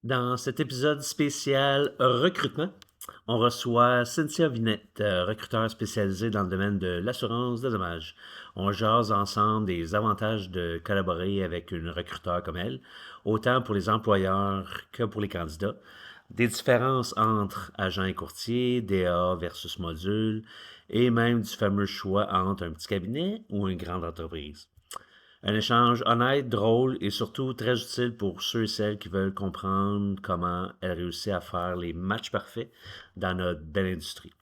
Dans cet épisode spécial recrutement, on reçoit Cynthia Vinette, recruteur spécialisée dans le domaine de l'assurance de dommages. On jase ensemble des avantages de collaborer avec une recruteur comme elle, autant pour les employeurs que pour les candidats, des différences entre agents et courtiers, DA versus module, et même du fameux choix entre un petit cabinet ou une grande entreprise. Un échange honnête, drôle et surtout très utile pour ceux et celles qui veulent comprendre comment elle réussit à faire les matchs parfaits dans notre belle industrie.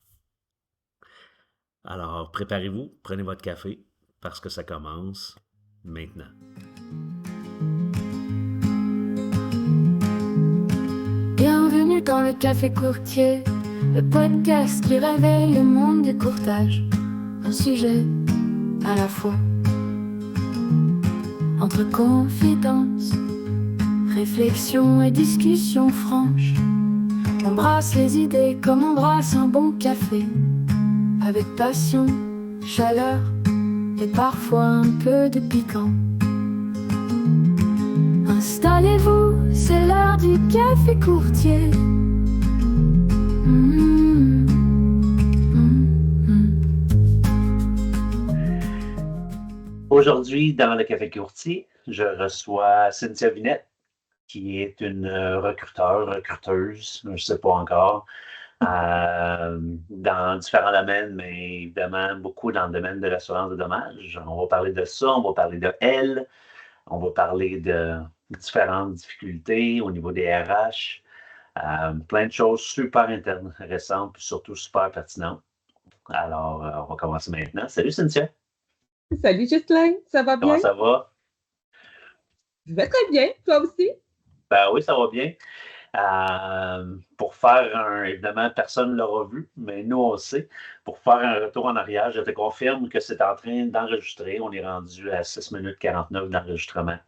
Alors, préparez-vous, prenez votre café, parce que ça commence maintenant. Bienvenue dans le Café Courtier, le podcast qui réveille le monde du courtage. Un sujet à la fois. Entre confidence, réflexion et discussion franche. On brasse les idées comme on brasse un bon café. Avec passion, chaleur et parfois un peu de piquant. Installez-vous, c'est l'heure du Café Courtier. Aujourd'hui, dans le Café Courtier, je reçois Cynthia Vinette, qui est une recruteuse, je ne sais pas encore, dans différents domaines, mais évidemment beaucoup dans le domaine de l'assurance de dommages. On va parler de ça, on va parler de elle, on va parler de différentes difficultés au niveau des RH, plein de choses super intéressantes, puis surtout super pertinentes. Alors, on va commencer maintenant. Salut Cynthia, Salut Ghislain, ça va comment bien? ça va? Je vais très bien, toi aussi? Ben oui, ça va bien. Pour faire évidemment, personne ne l'aura vu, mais nous, on le sait. Pour faire un retour en arrière, je te confirme que c'est en train d'enregistrer. On est rendu à 6 minutes 49 d'enregistrement.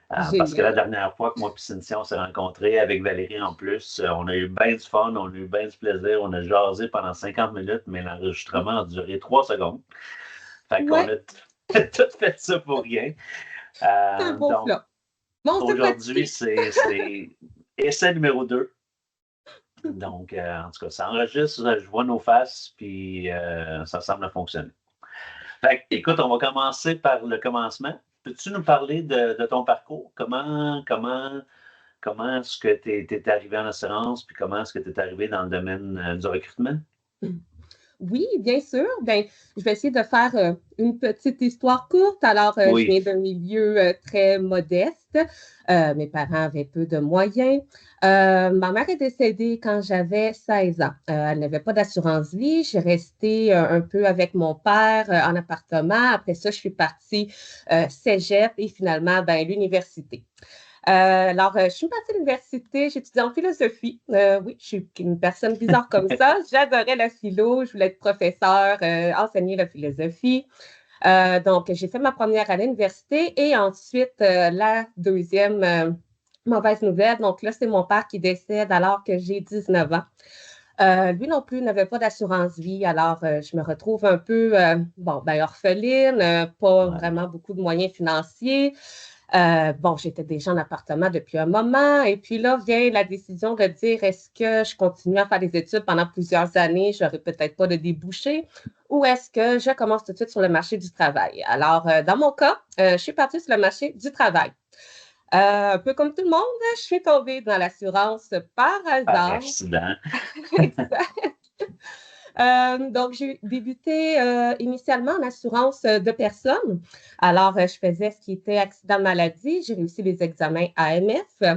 Parce que la dernière fois que moi et Cynthia, on s'est rencontrés avec Valérie en plus, on a eu bien du fun, on a eu bien du plaisir, on a jasé pendant 50 minutes, mais l'enregistrement a duré 3 secondes. Fait qu'on Ouais, a tout fait ça pour rien. c'est un bon Donc, flop. Bon, c'est aujourd'hui, fatigué. c'est essai numéro 2. Donc, en tout cas, ça enregistre, je vois nos faces, puis ça semble fonctionner. Fait que, écoute, on va commencer par le commencement. Peux-tu nous parler de ton parcours? Comment est-ce que tu es arrivé en assurance, puis comment est-ce que tu es arrivé dans le domaine du recrutement? Oui, bien sûr. Ben, je vais essayer de faire une petite histoire courte. Alors, je Oui, viens d'un milieu très modeste. Mes parents avaient peu de moyens. Ma mère est décédée quand j'avais 16 ans. Elle n'avait pas d'assurance vie. J'ai resté un peu avec mon père en appartement. Après ça, je suis partie cégep et finalement, ben, l'université. Je suis partie à l'université, j'étudiais en philosophie. Oui, je suis une personne bizarre comme ça. J'adorais la philo, je voulais être professeure, enseigner la philosophie. Donc, j'ai fait ma première année à l'université et ensuite, la deuxième mauvaise nouvelle. Donc là, c'est mon père qui décède alors que j'ai 19 ans. Lui non plus n'avait pas d'assurance vie, alors je me retrouve un peu, orpheline, pas ouais, vraiment beaucoup de moyens financiers. J'étais déjà en appartement depuis un moment. Et puis là, vient la décision de dire est-ce que je continue à faire des études pendant plusieurs années, je n'aurai peut-être pas de débouché, ou est-ce que je commence tout de suite sur le marché du travail? Alors, dans mon cas, je suis partie sur le marché du travail. Un peu comme tout le monde, je suis tombée dans l'assurance par par hasard. accident. Exact. Donc, j'ai débuté initialement en assurance de personnes. Alors, je faisais ce qui était accident maladie. J'ai réussi les examens AMF. Ouais,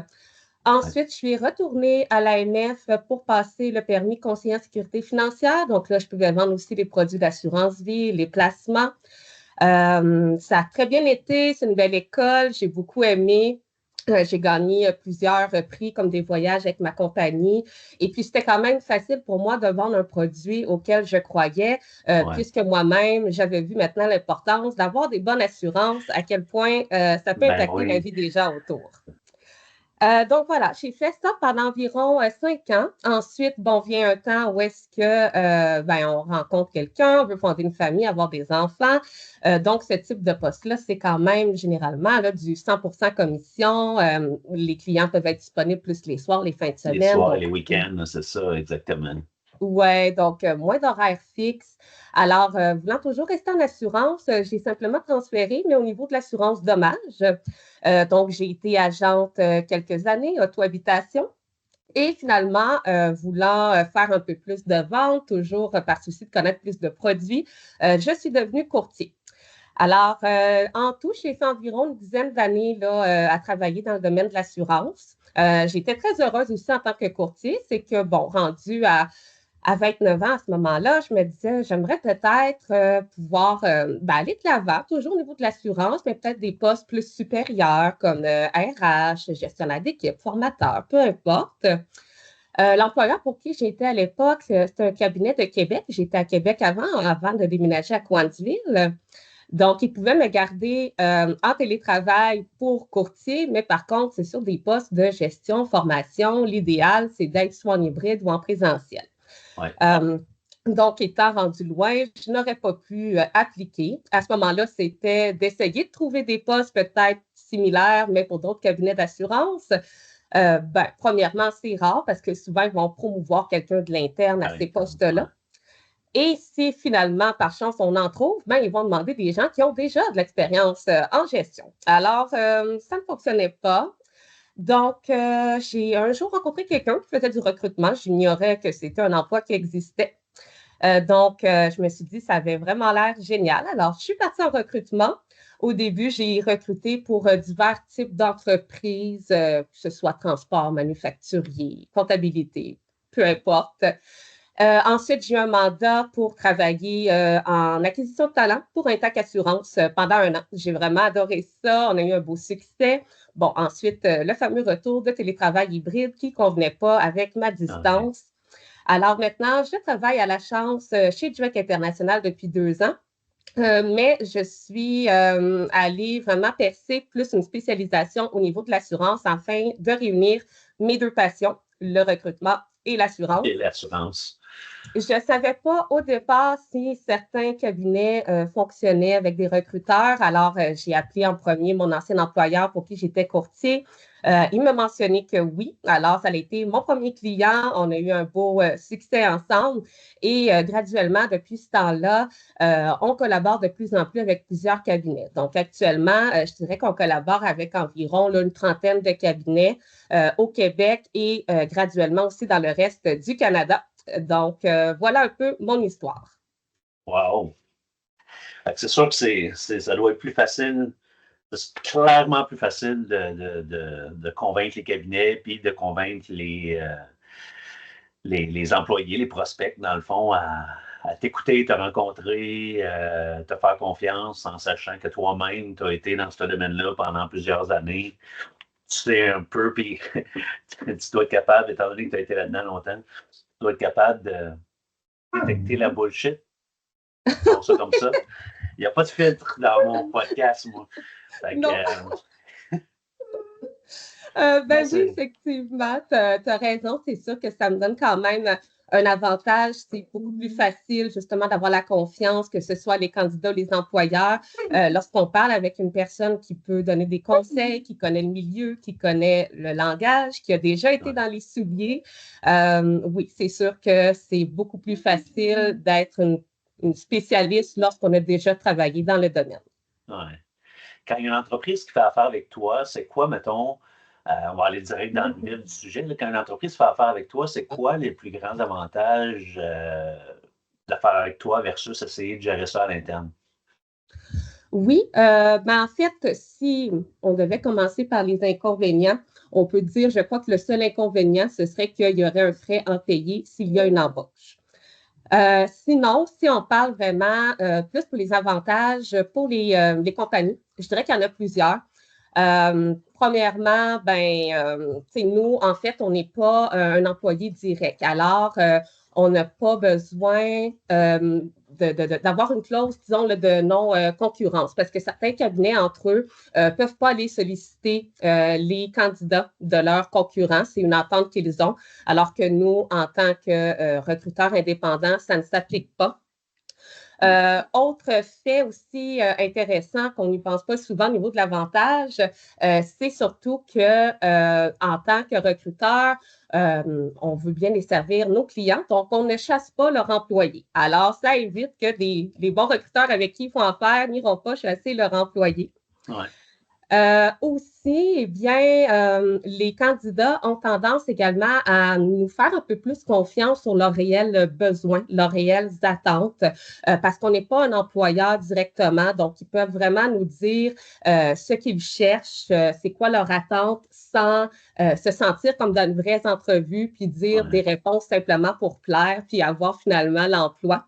Ensuite, je suis retournée à l'AMF pour passer le permis conseiller en sécurité financière. Donc là, je pouvais vendre aussi les produits d'assurance vie, les placements. Ça a très bien été. C'est une belle école. J'ai beaucoup aimé. J'ai gagné plusieurs prix comme des voyages avec ma compagnie. Et puis, c'était quand même facile pour moi de vendre un produit auquel je croyais, ouais. puisque moi-même, j'avais vu maintenant l'importance d'avoir des bonnes assurances, à quel point ça peut Ben impacter la oui, vie des gens autour. Donc voilà, j'ai fait ça pendant environ 5 ans. Ensuite, bon, vient un temps où est-ce que ben, on rencontre quelqu'un, on veut fonder une famille, avoir des enfants. Donc, ce type de poste-là, c'est quand même généralement là, du 100% commission. Les clients peuvent être disponibles plus les soirs, les fins de Les semaine. soirs et Donc, les week-ends, c'est ça, exactement. ouais, donc moins d'horaires fixes. Alors, voulant toujours rester en assurance, j'ai simplement transféré, mais au niveau de l'assurance dommage. Donc, j'ai été agente quelques années, auto-habitation. Et finalement, voulant faire un peu plus de ventes, toujours par souci de connaître plus de produits, je suis devenue courtier. Alors, en tout, j'ai fait environ une dizaine d'années là, à travailler dans le domaine de l'assurance. J'étais très heureuse aussi en tant que courtier. C'est que, bon, rendu à 29 ans à ce moment-là, je me disais, j'aimerais peut-être pouvoir ben, aller de l'avant, toujours au niveau de l'assurance, mais peut-être des postes plus supérieurs comme RH, gestionnaire d'équipe, formateur, peu importe. L'employeur pour qui j'étais à l'époque, c'était un cabinet de Québec. J'étais à Québec avant de déménager à Coansville. Donc, ils pouvaient me garder en télétravail pour courtier, mais par contre, c'est sur des postes de gestion, formation. L'idéal, c'est d'être soit en hybride ou en présentiel. Ouais. Donc, étant rendu loin, je n'aurais pas pu appliquer. À ce moment-là, c'était d'essayer de trouver des postes peut-être similaires, mais pour d'autres cabinets d'assurance. Ben, premièrement, c'est rare parce que souvent, ils vont promouvoir quelqu'un de l'interne à ces postes-là. Et si finalement, par chance, on en trouve, ben, ils vont demander des gens qui ont déjà de l'expérience en gestion. Alors, ça ne fonctionnait pas. Donc, j'ai un jour rencontré quelqu'un qui faisait du recrutement. J'ignorais que c'était un emploi qui existait. Donc, je me suis dit, ça avait vraiment l'air génial. Alors, je suis partie en recrutement. Au début, j'ai recruté pour divers types d'entreprises, que ce soit transport, manufacturier, comptabilité, peu importe. Ensuite, j'ai eu un mandat pour travailler en acquisition de talent pour Intac Assurance pendant 1 an. J'ai vraiment adoré ça. On a eu un beau succès. Bon, ensuite, le fameux retour de télétravail hybride qui ne convenait pas avec ma distance. Alors maintenant, je travaille à la chance chez Duec International depuis 2 ans. Mais je suis allée vraiment percer plus une spécialisation au niveau de l'assurance afin de réunir mes deux passions, le recrutement et l'assurance. Et l'assurance. Je ne savais pas au départ si certains cabinets fonctionnaient avec des recruteurs. Alors, j'ai appelé en premier mon ancien employeur pour qui j'étais courtier. Il m'a mentionné que oui. Alors, ça a été mon premier client. On a eu un beau succès ensemble. Et graduellement, depuis ce temps-là, on collabore de plus en plus avec plusieurs cabinets. Donc, actuellement, je dirais qu'on collabore avec environ là, une trentaine de cabinets au Québec et graduellement aussi dans le reste du Canada. Donc, voilà un peu mon histoire. Wow! C'est sûr que ça doit être plus facile, c'est clairement plus facile de convaincre les cabinets puis de convaincre les employés, les prospects, dans le fond, à t'écouter, te rencontrer, te faire confiance en sachant que toi-même, tu as été dans ce domaine-là pendant plusieurs années. Tu sais un peu, puis tu dois être capable, étant donné que tu as été là-dedans longtemps, tu dois être capable de détecter la bullshit. Comme ça, comme ça. Il n'y a pas de filtre dans mon podcast, moi. Fait que, non. Ben oui, effectivement, tu as raison. C'est sûr que ça me donne quand même un avantage. C'est beaucoup plus facile, justement, d'avoir la confiance, que ce soit les candidats ou les employeurs. Lorsqu'on parle avec une personne qui peut donner des conseils, qui connaît le milieu, qui connaît le langage, qui a déjà été dans les souliers, oui, c'est sûr que c'est beaucoup plus facile d'être une spécialiste lorsqu'on a déjà travaillé dans le domaine. Ouais. Quand il y a une entreprise qui fait affaire avec toi, c'est quoi, mettons, on va aller direct dans le vif du sujet, là, quand une entreprise fait affaire avec toi, c'est quoi les plus grands avantages d'affaire avec toi versus essayer de gérer ça à l'interne? Oui, ben en fait, si on devait commencer par les inconvénients, on peut dire, je crois que le seul inconvénient, ce serait qu'il y aurait un frais à payer s'il y a une embauche. Sinon, si on parle vraiment plus pour les avantages pour les compagnies, je dirais qu'il y en a plusieurs. Premièrement, nous, en fait, on n'est pas un employé direct. Alors, on n'a pas besoin d'avoir une clause, disons, là, de non-concurrence, parce que certains cabinets, entre eux, ne peuvent pas aller solliciter les candidats de leurs concurrents. C'est une entente qu'ils ont, alors que nous, en tant que recruteurs indépendants, ça ne s'applique pas. Autre fait aussi intéressant qu'on n'y pense pas souvent au niveau de l'avantage, c'est surtout que en tant que recruteur, on veut bien desservir nos clients, donc on ne chasse pas leurs employés. Alors, ça évite que les bons recruteurs avec qui ils font affaire n'iront pas chasser leurs employés. Ouais. Aussi, eh bien, les candidats ont tendance également à nous faire un peu plus confiance sur leurs réels besoins, leurs réelles attentes, parce qu'on n'est pas un employeur directement, donc ils peuvent vraiment nous dire ce qu'ils cherchent, c'est quoi leur attente, sans se sentir comme dans une vraie entrevue, puis dire des réponses simplement pour plaire, puis avoir finalement l'emploi.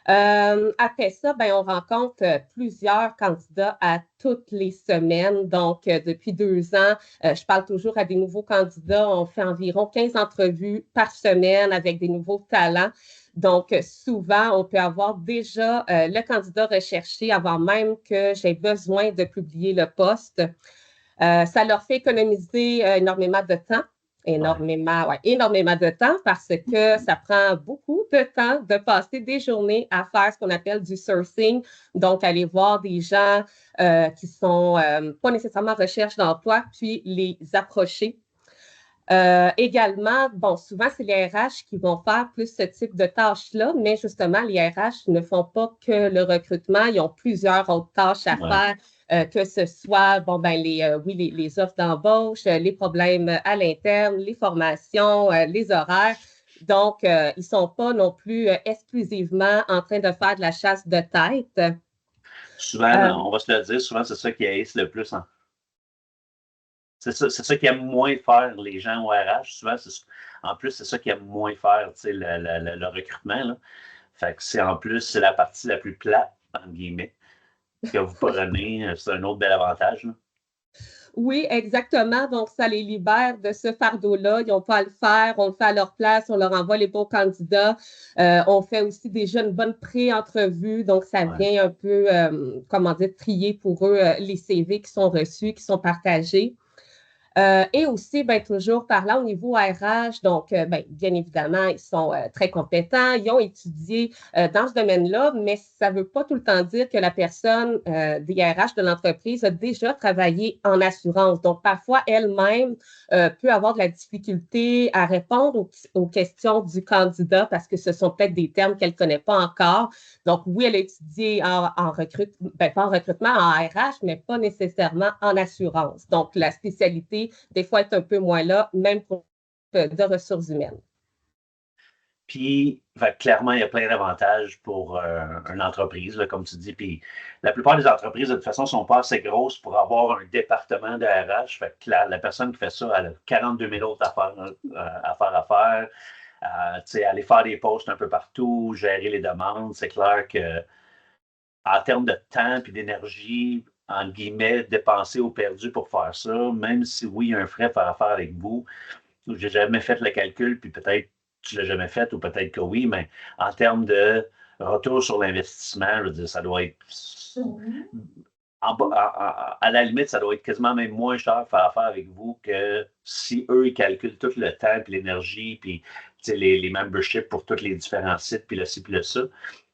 Après ça, ben, on rencontre plusieurs candidats à toutes les semaines. Donc, depuis 2 ans, je parle toujours à des nouveaux candidats. On fait environ 15 entrevues par semaine avec des nouveaux talents. Donc, souvent, on peut avoir déjà le candidat recherché avant même que j'ai besoin de publier le poste. Ça leur fait économiser énormément de temps. Énormément de temps parce que ça prend beaucoup de temps de passer des journées à faire ce qu'on appelle du sourcing, donc aller voir des gens qui sont pas nécessairement en recherche d'emploi, puis les approcher. Également, bon, souvent, c'est les RH qui vont faire plus ce type de tâches-là, mais justement, les RH ne font pas que le recrutement, ils ont plusieurs autres tâches à faire, que ce soit, bon, ben, les offres d'embauche, les problèmes à l'interne, les formations, les horaires. Donc, ils ne sont pas non plus exclusivement en train de faire de la chasse de tête. Souvent, on va se le dire, souvent, c'est ça qui haïssent le plus. Hein. C'est ça qu'ils aiment moins faire, les gens au RH. Souvent, en plus, c'est ça qu'ils aiment moins faire, le recrutement. Là. Fait que c'est la partie la plus plate, entre guillemets, que vous prenez. C'est un autre bel avantage. Là. Oui, exactement. Donc, ça les libère de ce fardeau-là. Ils n'ont pas à le faire. On le fait à leur place. On leur envoie les bons candidats. On fait aussi déjà une bonne pré-entrevue. Donc, ça vient un peu, trier pour eux les CV qui sont reçus, qui sont partagés. Et aussi, ben, toujours parlant au niveau RH, donc, ben, bien évidemment, ils sont très compétents, ils ont étudié dans ce domaine-là, mais ça ne veut pas tout le temps dire que la personne des RH de l'entreprise a déjà travaillé en assurance. Donc, parfois, elle-même peut avoir de la difficulté à répondre aux questions du candidat parce que ce sont peut-être des termes qu'elle ne connaît pas encore. Donc, oui, elle a étudié en recrutement, ben, pas en recrutement, en RH, mais pas nécessairement en assurance. Donc, la spécialité des fois être un peu moins là, même pour de ressources humaines. Puis, clairement, il y a plein d'avantages pour une entreprise, là, comme tu dis. Puis, la plupart des entreprises, de toute façon, ne sont pas assez grosses pour avoir un département de RH. Fait que la personne qui fait ça, elle a 42 000 autres affaires à faire. Aller faire des posts un peu partout, gérer les demandes. C'est clair que en termes de temps et d'énergie, entre guillemets, dépensé ou perdu pour faire ça, même si oui, il y a un frais par affaire avec vous, j'ai jamais fait le calcul, puis peut-être tu l'as jamais fait, ou peut-être que oui, mais en termes de retour sur l'investissement, je veux dire, ça doit être à la limite, ça doit être quasiment même moins cher faire affaire avec vous que si eux, ils calculent tout le temps, puis l'énergie, puis les memberships pour tous les différents sites, puis le ci, puis le ça.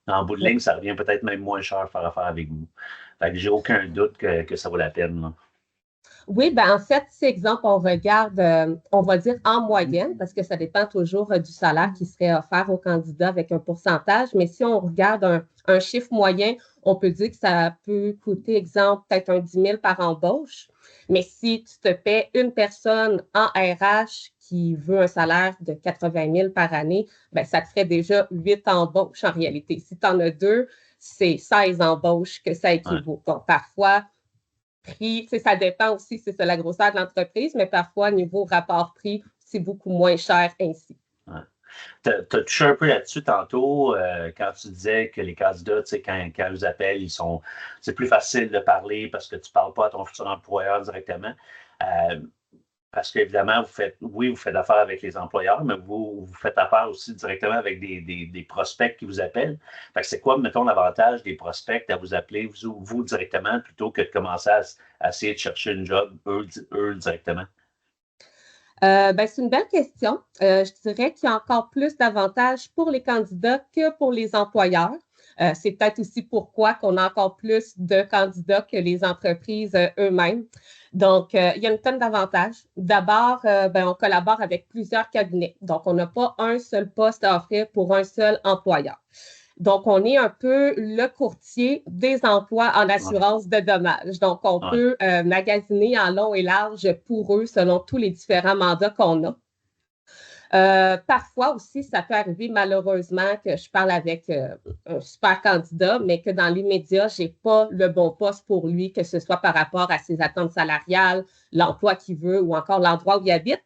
En bout de ligne, ça revient peut-être même moins cher faire affaire avec vous. Fait que j'ai aucun doute que ça vaut la peine. Là. Oui, ben en fait, si exemple, on regarde, on va dire en moyenne, parce que ça dépend toujours du salaire qui serait offert au candidat avec un pourcentage, mais si on regarde un chiffre moyen, on peut dire que ça peut coûter, exemple, peut-être un 10 000 par embauche. Mais si tu te paies une personne en RH qui veut un salaire de 80 000 par année, ben, ça te ferait déjà 8 embauches en réalité. Si tu en as 2, c'est 16 embauches que ça équivaut. Donc, parfois, prix, ça dépend aussi si c'est la grosseur de l'entreprise, mais parfois, niveau rapport-prix, c'est beaucoup moins cher ainsi. Ouais. Tu as touché un peu là-dessus tantôt quand tu disais que les candidats, quand ils appellent, c'est plus facile de parler parce que tu ne parles pas à ton futur employeur directement. Parce qu'évidemment, vous faites affaire avec les employeurs, mais vous faites affaire aussi directement avec des prospects qui vous appellent. Fait que c'est quoi, mettons, l'avantage des prospects à vous appeler, vous directement, plutôt que de commencer à essayer de chercher une job, eux directement? C'est une belle question. Je dirais qu'il y a encore plus d'avantages pour les candidats que pour les employeurs. C'est peut-être aussi pourquoi qu'on a encore plus de candidats que les entreprises eux-mêmes. Donc, il y a une tonne d'avantages. D'abord, on collabore avec plusieurs cabinets. Donc, on n'a pas un seul poste à offrir pour un seul employeur. Donc, on est un peu le courtier des emplois en assurance de dommages. Donc, on peut magasiner en long et large pour eux selon tous les différents mandats qu'on a. Parfois aussi, ça peut arriver malheureusement que je parle avec un super candidat, mais que dans l'immédiat, je n'ai pas le bon poste pour lui, que ce soit par rapport à ses attentes salariales, l'emploi qu'il veut ou encore l'endroit où il habite.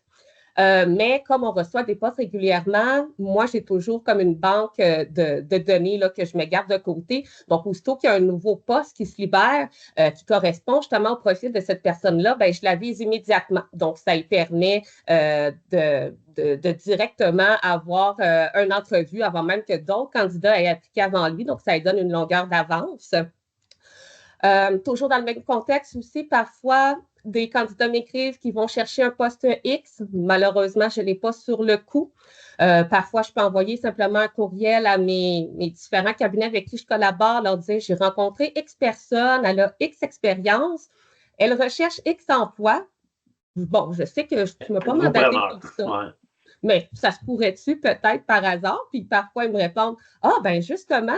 Mais comme on reçoit des postes régulièrement, moi, j'ai toujours comme une banque de données là, que je me garde de côté. Donc, aussitôt qu'il y a un nouveau poste qui se libère, qui correspond justement au profil de cette personne-là, je la vise immédiatement. Donc, ça lui permet de directement avoir une entrevue avant même que d'autres candidats aient appliqué avant lui. Donc, ça lui donne une longueur d'avance. Toujours dans le même contexte aussi, parfois, des candidats m'écrivent qu'ils vont chercher un poste X. Malheureusement, je ne l'ai pas sur le coup. Parfois, je peux envoyer simplement un courriel à mes différents cabinets avec qui je collabore, leur dire j'ai rencontré X personne, elle a X expérience, elle recherche X emploi. Bon, je sais que tu ne m'as pas mandaté pour ça. Ouais. Mais ça se pourrait-tu peut-être par hasard? Puis parfois, ils me répondent justement,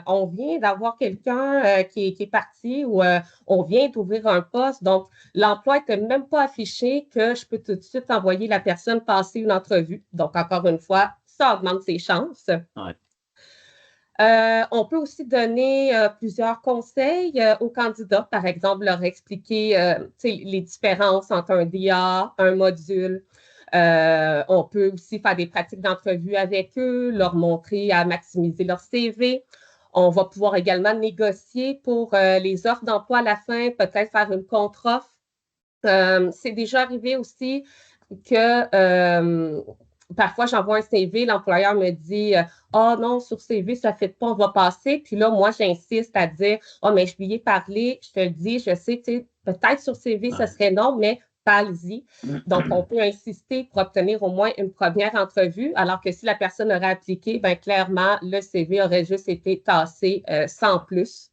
on vient d'avoir quelqu'un qui est parti ou on vient d'ouvrir un poste. Donc, l'emploi n'était même pas affiché que je peux tout de suite envoyer la personne passer une entrevue. Donc, encore une fois, ça augmente ses chances. Ouais. On peut aussi donner plusieurs conseils aux candidats. Par exemple, leur expliquer les différences entre un DA, un module. On peut aussi faire des pratiques d'entrevue avec eux, leur montrer à maximiser leur CV. On va pouvoir également négocier pour les offres d'emploi à la fin, peut-être faire une contre-offre. C'est déjà arrivé aussi que parfois, j'envoie un CV, l'employeur me dit « Ah non, sur CV, ça ne fait pas, on va passer. » Puis là, moi, j'insiste à dire « Ah, mais je lui ai parlé, je te le dis, je sais, peut-être sur CV, ça serait non, mais parle-y. » Donc, on peut insister pour obtenir au moins une première entrevue, alors que si la personne aurait appliqué, clairement, le CV aurait juste été tassé sans plus.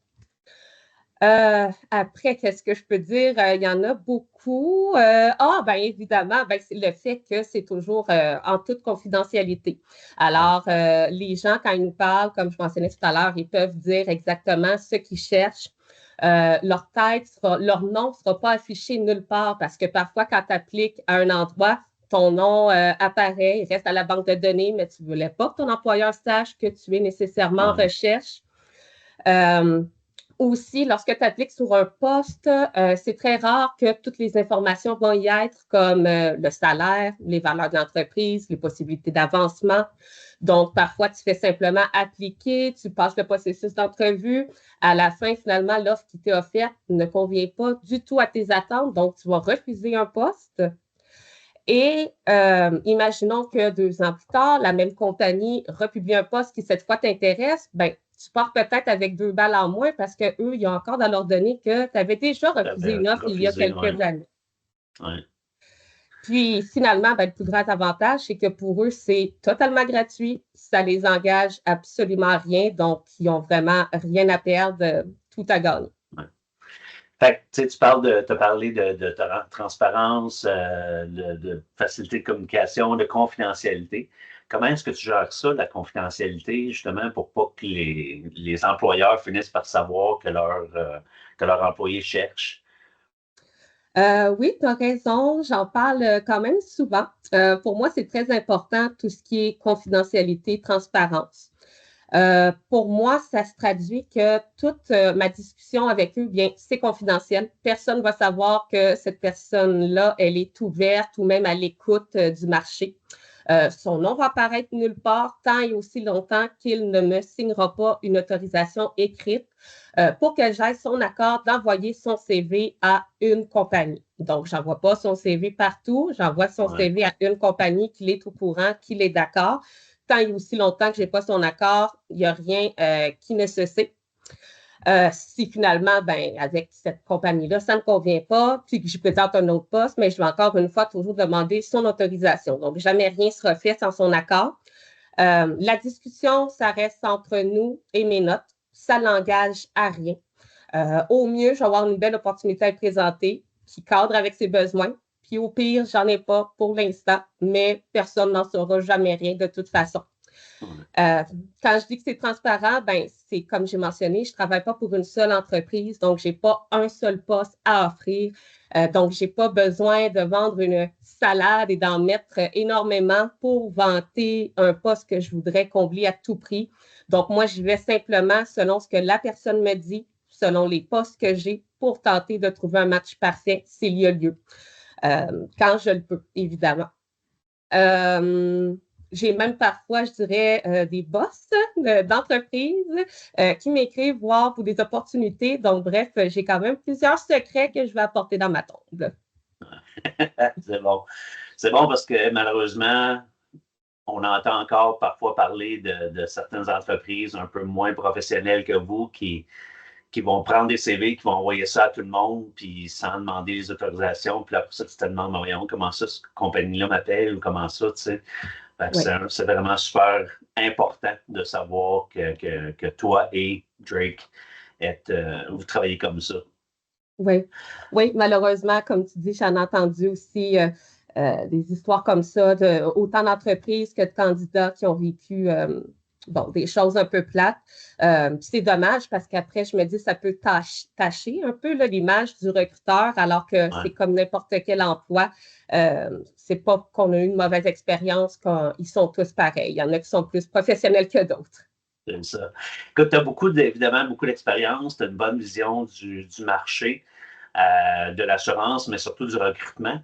Après, qu'est-ce que je peux dire? Il y en a beaucoup. Évidemment, c'est le fait que c'est toujours en toute confidentialité. Alors, les gens, quand ils nous parlent, comme je mentionnais tout à l'heure, ils peuvent dire exactement ce qu'ils cherchent. Leur nom ne sera pas affiché nulle part parce que parfois, quand tu appliques à un endroit, ton nom apparaît, il reste à la banque de données, mais tu ne voulais pas que ton employeur sache que tu es nécessairement en recherche. Aussi, lorsque tu appliques sur un poste, c'est très rare que toutes les informations vont y être, comme le salaire, les valeurs de l'entreprise, les possibilités d'avancement. Donc, parfois, tu fais simplement appliquer, tu passes le processus d'entrevue. À la fin, finalement, l'offre qui t'est offerte ne convient pas du tout à tes attentes, donc tu vas refuser un poste. Et imaginons que 2 ans plus tard, la même compagnie republie un poste qui, cette fois, t'intéresse, tu pars peut-être avec 2 balles en moins parce qu'eux, ils ont encore dans leurs données que tu avais déjà refusé une offre il y a quelques années. Ouais. Puis, finalement, le plus grand avantage, c'est que pour eux, c'est totalement gratuit. Ça les engage absolument à rien. Donc, ils n'ont vraiment rien à perdre, tout à gagner. Ouais. Fait que, tu as parlé de transparence, de facilité de communication, de confidentialité. Comment est-ce que tu gères ça, la confidentialité, justement, pour pas que les employeurs finissent par savoir que leur employé cherche? Oui, tu as raison. J'en parle quand même souvent. Pour moi, c'est très important tout ce qui est confidentialité, transparence. Pour moi, ça se traduit que toute ma discussion avec eux, c'est confidentiel. Personne ne va savoir que cette personne-là, elle est ouverte ou même à l'écoute du marché. Son nom va apparaître nulle part tant et aussi longtemps qu'il ne me signera pas une autorisation écrite pour que j'aie son accord d'envoyer son CV à une compagnie. Donc, j'envoie pas son CV partout. J'envoie son Ouais. CV à une compagnie qui est au courant, qui est d'accord. Tant et aussi longtemps que je n'ai pas son accord, il n'y a rien qui ne se sait. Si finalement, ben, avec cette compagnie-là, ça ne me convient pas, puis que je présente un autre poste, mais je vais encore une fois toujours demander son autorisation. Donc, jamais rien ne sera fait sans son accord. La discussion, ça reste entre nous et mes notes. Ça n'engage à rien. Au mieux, je vais avoir une belle opportunité à présenter qui cadre avec ses besoins. Puis au pire, j'en ai pas pour l'instant, mais personne n'en saura jamais rien de toute façon. Quand je dis que c'est transparent, ben, c'est comme j'ai mentionné, je ne travaille pas pour une seule entreprise, donc je n'ai pas un seul poste à offrir. Donc, je n'ai pas besoin de vendre une salade et d'en mettre énormément pour vanter un poste que je voudrais combler à tout prix. Donc, moi, je vais simplement selon ce que la personne me dit, selon les postes que j'ai pour tenter de trouver un match parfait s'il y a lieu. Quand je le peux, évidemment. J'ai même parfois, je dirais, des boss d'entreprise qui m'écrivent voir pour des opportunités. Donc, bref, j'ai quand même plusieurs secrets que je vais apporter dans ma tombe. C'est bon. C'est bon parce que malheureusement, on entend encore parfois parler de certaines entreprises un peu moins professionnelles que vous qui vont prendre des CV, qui vont envoyer ça à tout le monde, puis sans demander les autorisations. Puis après ça, tu te demandes, voyons, comment ça, cette compagnie-là m'appelle ou comment ça, tu sais. Oui. C'est vraiment super important de savoir que toi et Drake, vous travaillez comme ça. Oui, oui, malheureusement, comme tu dis, j'en ai entendu aussi des histoires comme ça, autant d'entreprises que de candidats qui ont vécu des choses un peu plates. C'est dommage parce qu'après, je me dis, ça peut tâcher un peu l'image du recruteur, alors que c'est comme n'importe quel emploi. C'est pas qu'on a eu une mauvaise expérience, ils sont tous pareils. Il y en a qui sont plus professionnels que d'autres. C'est ça. Écoute, tu as évidemment beaucoup d'expérience, tu as une bonne vision du marché, de l'assurance, mais surtout du recrutement.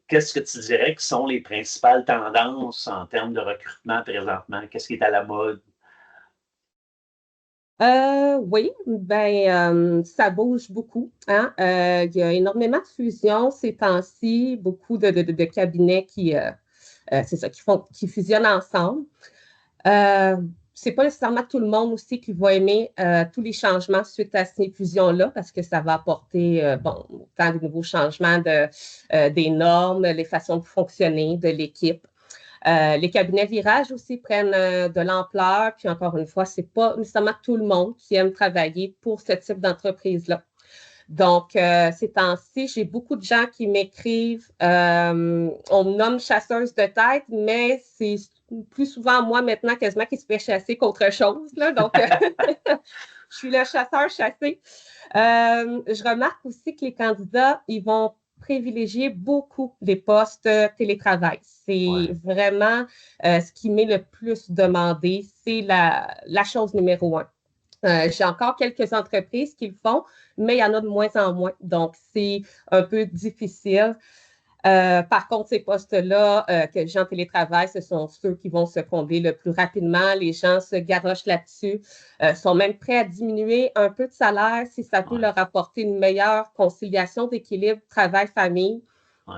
Qu'est-ce que tu dirais que sont les principales tendances en termes de recrutement présentement? Qu'est-ce qui est à la mode? Oui, ben, ça bouge beaucoup. Hein? Il y a énormément de fusions ces temps-ci, beaucoup de cabinets qui fusionnent ensemble. C'est pas nécessairement tout le monde aussi qui va aimer tous les changements suite à ces fusions-là, parce que ça va apporter autant de nouveaux changements des normes, les façons de fonctionner de l'équipe. Les cabinets virage aussi prennent de l'ampleur, puis encore une fois, c'est pas nécessairement tout le monde qui aime travailler pour ce type d'entreprise-là. Donc, ces temps-ci, j'ai beaucoup de gens qui m'écrivent, on me nomme chasseuse de tête, mais c'est plus souvent moi maintenant quasiment qui se fait chasser qu'autre chose. Là. Donc, je suis le chasseur chassé. Je remarque aussi que les candidats, ils vont privilégier beaucoup les postes télétravail. C'est vraiment ce qui m'est le plus demandé. C'est la chose numéro 1. J'ai encore quelques entreprises qui le font, mais il y en a de moins en moins. Donc, c'est un peu difficile. Par contre, ces postes-là que j'ai en télétravail, ce sont ceux qui vont se combler le plus rapidement. Les gens se garochent là-dessus, sont même prêts à diminuer un peu de salaire si ça peut leur apporter une meilleure conciliation d'équilibre travail-famille.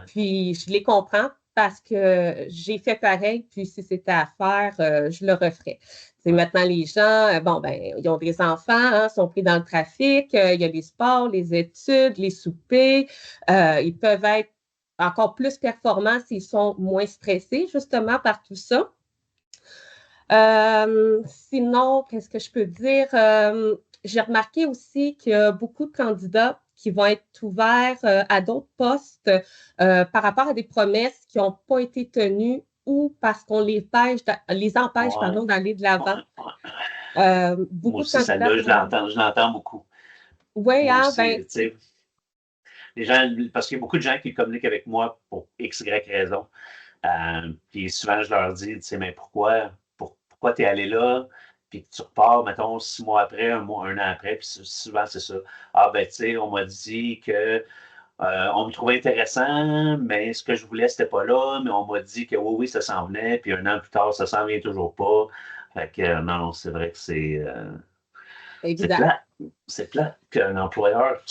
Puis, je les comprends parce que j'ai fait pareil, puis si c'était à faire, je le referais. Maintenant, les gens, ils ont des enfants, sont pris dans le trafic, il y a les sports, les études, les soupers. Ils peuvent être encore plus performants s'ils sont moins stressés, justement, par tout ça. Sinon, qu'est-ce que je peux dire? J'ai remarqué aussi qu'il y a beaucoup de candidats qui vont être ouverts à d'autres postes par rapport à des promesses qui n'ont pas été tenues ou parce qu'on les empêche d'aller de l'avant. Beaucoup aussi, de candidats, je l'entends beaucoup. Oui, les gens, parce qu'il y a beaucoup de gens qui communiquent avec moi pour X, Y raison. Puis souvent, je leur dis, mais pourquoi tu es allé là? Puis tu repars, mettons, 6 mois après, un an après, puis souvent, c'est ça. On m'a dit que on me trouvait intéressant, mais ce que je voulais, c'était pas là, mais on m'a dit que oui, ça s'en venait, puis un an plus tard, ça s'en vient toujours pas. Fait que non, c'est vrai que c'est évidemment. c'est plate qu'un employeur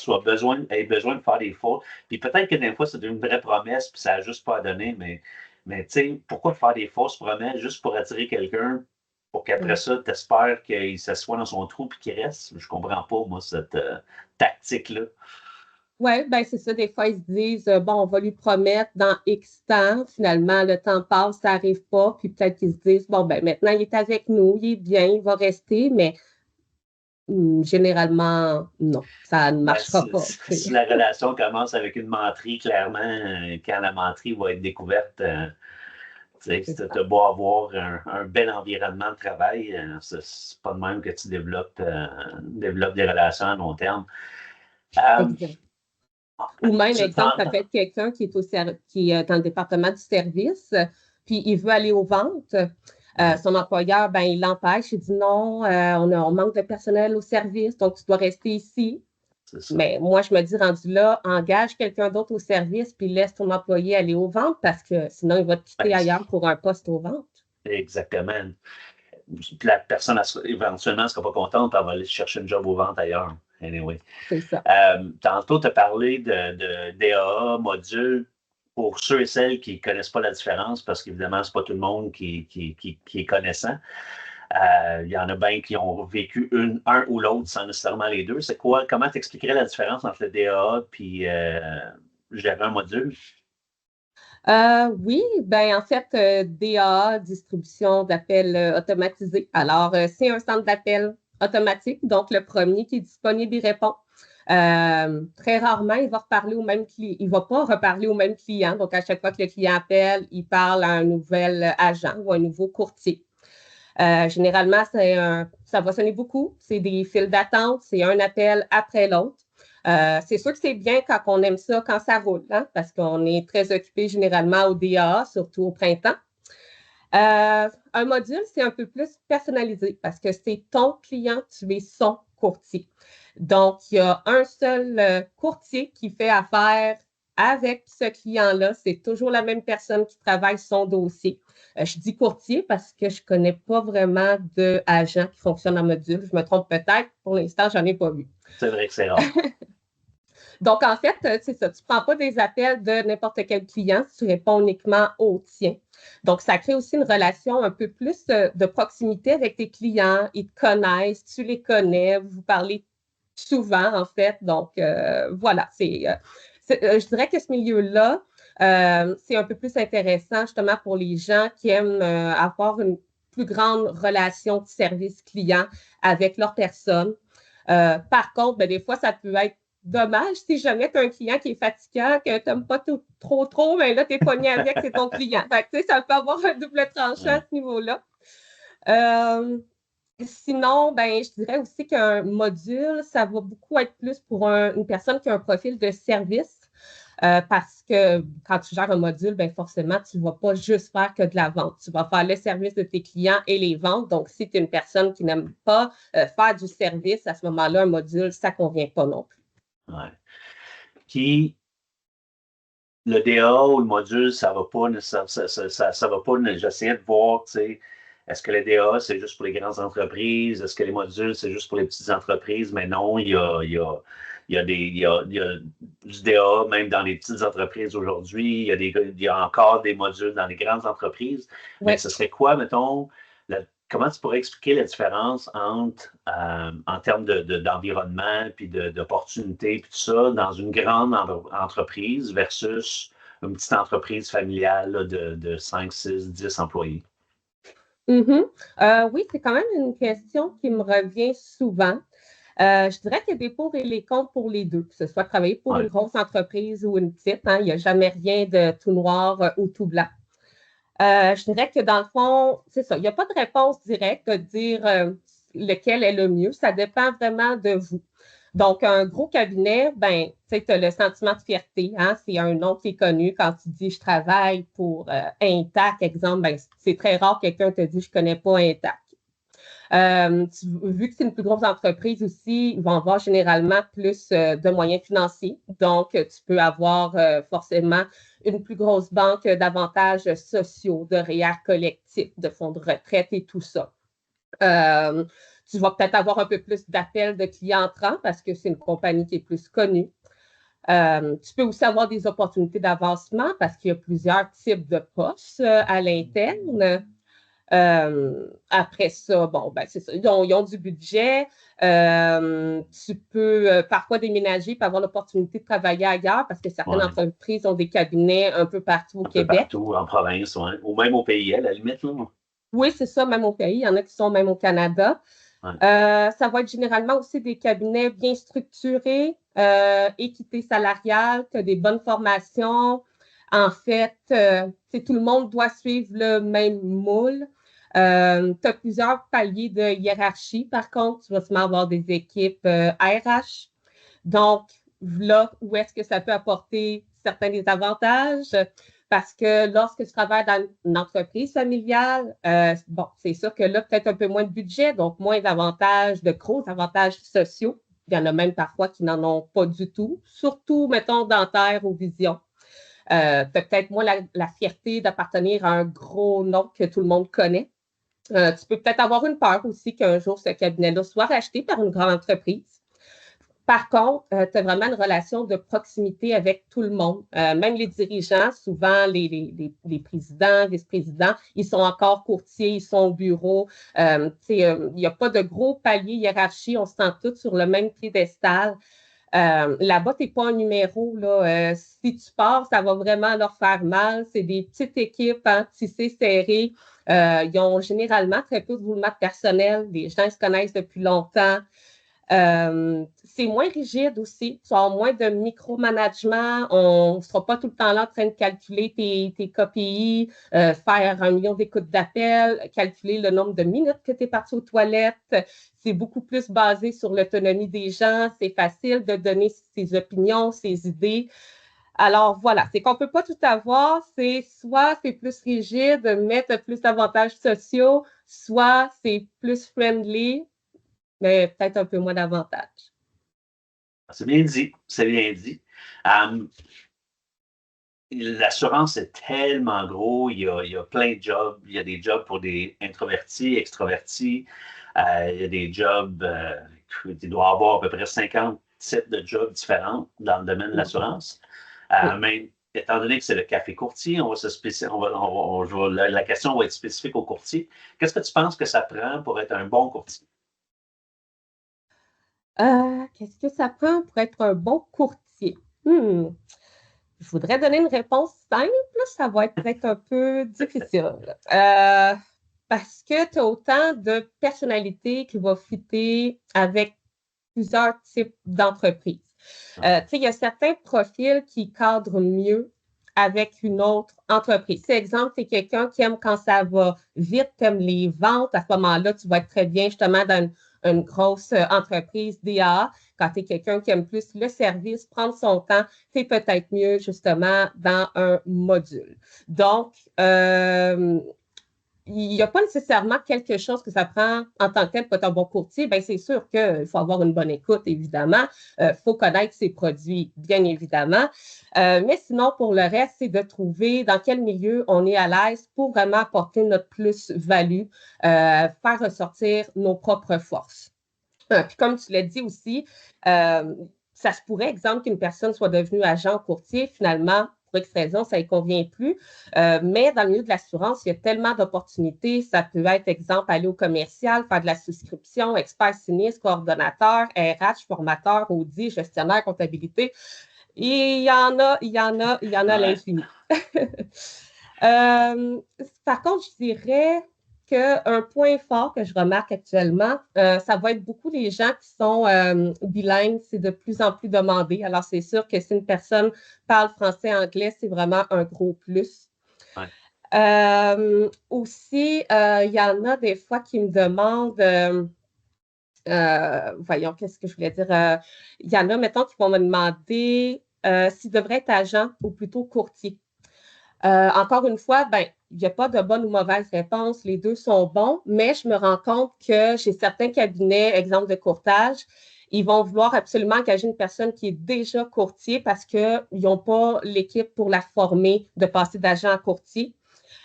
ait besoin de faire des fautes. Puis peut-être que des fois, c'est une vraie promesse, puis ça n'a juste pas à donner, mais tu sais, pourquoi faire des fausses promesses juste pour attirer quelqu'un, pour qu'après ça, tu espères qu'il s'assoit dans son trou puis qu'il reste? Je comprends pas, moi, cette tactique-là. Oui, ben c'est ça. Des fois, ils se disent, bon, on va lui promettre dans X temps. Finalement, le temps passe, ça n'arrive pas. Puis peut-être qu'ils se disent, bon, ben maintenant, il est avec nous, il est bien, il va rester. Mais généralement, non, ça ne Ben, marchera pas. si la relation commence avec une menterie, clairement, quand la menterie va être découverte, tu sais, si tu as beau avoir un bel environnement de travail, c'est pas de même que tu développes des relations à long terme. Exact. Ou même, exemple, ça peut être quelqu'un qui est dans le département du service, puis il veut aller aux ventes. Son employeur, ben, il l'empêche. Il dit non, on manque de personnel au service, donc tu dois rester ici. Mais moi, je me dis, rendu là, engage quelqu'un d'autre au service, puis laisse ton employé aller aux ventes parce que sinon, il va te quitter ailleurs pour un poste aux ventes. Exactement. Puis la personne, éventuellement, ne sera pas contente, elle va aller chercher un job aux ventes ailleurs. Anyway. C'est ça. Tantôt, tu as parlé de DAA, module. Pour ceux et celles qui ne connaissent pas la différence, parce qu'évidemment, ce n'est pas tout le monde qui est connaissant. Il y en a bien qui ont vécu un ou l'autre sans nécessairement les deux. C'est quoi? Comment tu expliquerais la différence entre le DAA et gérer un module? Oui, ben en fait, DAA, distribution d'appels automatisés. Alors, c'est un centre d'appel automatique, donc le premier qui est disponible, il répond. Très rarement, il va reparler au même client. Il ne va pas reparler au même client. Donc, à chaque fois que le client appelle, il parle à un nouvel agent ou un nouveau courtier. Généralement, ça va sonner beaucoup. C'est des files d'attente. C'est un appel après l'autre. C'est sûr que c'est bien quand on aime ça, quand ça roule, hein, parce qu'on est très occupé généralement au DAA, surtout au printemps. Un module, c'est un peu plus personnalisé parce que c'est ton client, tu es son courtier. Donc, il y a un seul courtier qui fait affaire avec ce client-là. C'est toujours la même personne qui travaille son dossier. Je dis courtier parce que je ne connais pas vraiment d'agent qui fonctionne en module. Je me trompe peut-être. Pour l'instant, je n'en ai pas vu. C'est vrai que c'est rare. Donc, en fait, c'est ça. Tu ne prends pas des appels de n'importe quel client. Tu réponds uniquement au tien. Donc, ça crée aussi une relation un peu plus de proximité avec tes clients. Ils te connaissent, tu les connais, vous parlez souvent, en fait. Donc, voilà. Je dirais que ce milieu-là, c'est un peu plus intéressant justement pour les gens qui aiment avoir une plus grande relation de service client avec leur personne. Par contre, ben, des fois, ça peut être dommage si jamais tu as un client qui est fatigant, que tu n'aimes pas trop, mais là, tu es pogné avec, c'est ton client. Fait que, ça peut avoir un double tranchant à ce niveau-là. Sinon, ben, je dirais aussi qu'un module, ça va beaucoup être plus pour une personne qui a un profil de service. Parce que quand tu gères un module, ben forcément, tu ne vas pas juste faire que de la vente. Tu vas faire le service de tes clients et les ventes. Donc, si tu es une personne qui n'aime pas faire du service, à ce moment-là, un module, ça ne convient pas non plus. Ouais. Puis, le DA ou le module, ça va pas, ça va pas. J'essayais de voir, tu sais, est-ce que le DA, c'est juste pour les grandes entreprises? Est-ce que les modules, c'est juste pour les petites entreprises? Mais non, il y a du DA même dans les petites entreprises aujourd'hui. Il y a encore des modules dans les grandes entreprises. Ouais. Mais ce serait quoi, mettons, comment tu pourrais expliquer la différence entre, en termes d'environnement, puis d'opportunités, puis tout ça, dans une grande entreprise versus une petite entreprise familiale là, de 5, 6, 10 employés? Oui, c'est quand même une question qui me revient souvent. Je dirais qu'il y a des pour et les contre pour les deux, que ce soit travailler pour une grosse entreprise ou une petite. Hein, il n'y a jamais rien de tout noir ou tout blanc. Je dirais que dans le fond, c'est ça. Il n'y a pas de réponse directe de dire lequel est le mieux. Ça dépend vraiment de vous. Donc, un gros cabinet, ben, tu sais, tu as le sentiment de fierté. Hein? C'est un nom qui est connu. Quand tu dis « je travaille pour Intac », exemple, ben, c'est très rare que quelqu'un te dise « je ne connais pas Intac ». Vu que c'est une plus grosse entreprise aussi, ils vont avoir généralement plus de moyens financiers. Donc, tu peux avoir forcément une plus grosse banque d'avantages sociaux, de REER collectifs, de fonds de retraite et tout ça. Tu vas peut-être avoir un peu plus d'appels de clients entrants parce que c'est une compagnie qui est plus connue. Tu peux aussi avoir des opportunités d'avancement parce qu'il y a plusieurs types de postes à l'interne. Après ça, bon, ben, c'est ça. Ils ont du budget. Tu peux parfois déménager pour avoir l'opportunité de travailler ailleurs parce que certaines Ouais. entreprises ont des cabinets un peu partout au Un peu Québec. partout, en province, ouais. Ou même au pays, à la limite. Là. Oui, c'est ça, même au pays. Il y en a qui sont même au Canada. Ouais. Ça va être généralement aussi des cabinets bien structurés, équité salariale, tu as des bonnes formations. En fait, tout le monde doit suivre le même moule. Tu as plusieurs paliers de hiérarchie. Par contre, tu vas sûrement avoir des équipes RH. Donc, là, où est-ce que ça peut apporter certains des avantages? Parce que lorsque tu travailles dans une entreprise familiale, bon, c'est sûr que là, peut-être un peu moins de budget, donc moins d'avantages, de gros avantages sociaux. Il y en a même parfois qui n'en ont pas du tout, surtout, mettons, dentaire ou vision. Tu as peut-être moins la fierté d'appartenir à un gros nom que tout le monde connaît. Tu peux peut-être avoir une peur aussi qu'un jour, ce cabinet-là soit racheté par une grande entreprise. Par contre, tu as vraiment une relation de proximité avec tout le monde. Même les dirigeants, souvent les présidents, vice-présidents, ils sont encore courtiers, ils sont au bureau. Il n'y a pas de gros paliers hiérarchie, on se sent tous sur le même piédestal. Là-bas, tu n'es pas un numéro. Là. Si tu pars, ça va vraiment leur faire mal. C'est des petites équipes, hein, tissées, serrées. Ils ont généralement très peu de roulement de personnel. Les gens se connaissent depuis longtemps. C'est moins rigide aussi. Tu as moins de micromanagement. On ne sera pas tout le temps là en train de calculer tes KPI, faire 1 million d'écoutes d'appel, calculer le nombre de minutes que tu es parti aux toilettes. C'est beaucoup plus basé sur l'autonomie des gens. C'est facile de donner ses opinions, ses idées. Alors voilà, c'est qu'on ne peut pas tout avoir. C'est soit c'est plus rigide, mettre plus d'avantages sociaux, soit c'est plus friendly, mais peut-être un peu moins d'avantages. C'est bien dit, c'est bien dit. L'assurance est tellement gros, il y a plein de jobs. Il y a des jobs pour des introvertis, extrovertis. Il y a des jobs, il doit y avoir à peu près 50 types de jobs différents dans le domaine de l'assurance. Mais étant donné que c'est le café courtier, la question va être spécifique au courtier. Qu'est-ce que tu penses que ça prend pour être un bon courtier? Qu'est-ce que ça prend pour être un bon courtier? Je voudrais donner une réponse simple, ça va être peut-être un peu difficile. Parce que tu as autant de personnalités qui vont fitter avec plusieurs types d'entreprises. Il y a certains profils qui cadrent mieux avec une autre entreprise. Par exemple, c'est quelqu'un qui aime quand ça va vite, qui aime les ventes. À ce moment-là, tu vas être très bien justement dans une grosse entreprise DA. Quand tu es quelqu'un qui aime plus le service, prendre son temps, tu es peut-être mieux justement dans un module. Donc, il n'y a pas nécessairement quelque chose que ça prend en tant que tel pour être un bon courtier. Bien, c'est sûr qu'il faut avoir une bonne écoute, évidemment. Il faut connaître ses produits, bien évidemment. Mais sinon, pour le reste, c'est de trouver dans quel milieu on est à l'aise pour vraiment apporter notre plus-value, faire ressortir nos propres forces. Puis comme tu l'as dit aussi, ça se pourrait, exemple, qu'une personne soit devenue agent courtier, finalement, pour X raison, ça ne convient plus. Mais dans le milieu de l'assurance, il y a tellement d'opportunités. Ça peut être, exemple, aller au commercial, faire de la souscription, expert sinistre, coordonnateur, RH, formateur, audit, gestionnaire, comptabilité. Et il y en a à l'infini. Par contre, je dirais qu'un point fort que je remarque actuellement, ça va être beaucoup les gens qui sont bilingues, c'est de plus en plus demandé. Alors, c'est sûr que si une personne parle français, anglais, c'est vraiment un gros plus. Ouais. Aussi, il y en a des fois qui me demandent, voyons, qu'est-ce que je voulais dire? Il y en a, mettons, qui vont me demander s'ils devraient être agent ou plutôt courtier. Encore une fois, il n'y a pas de bonne ou mauvaise réponse. Les deux sont bons, mais je me rends compte que chez certains cabinets, exemple de courtage, ils vont vouloir absolument engager une personne qui est déjà courtier parce qu'ils n'ont pas l'équipe pour la former de passer d'agent à courtier.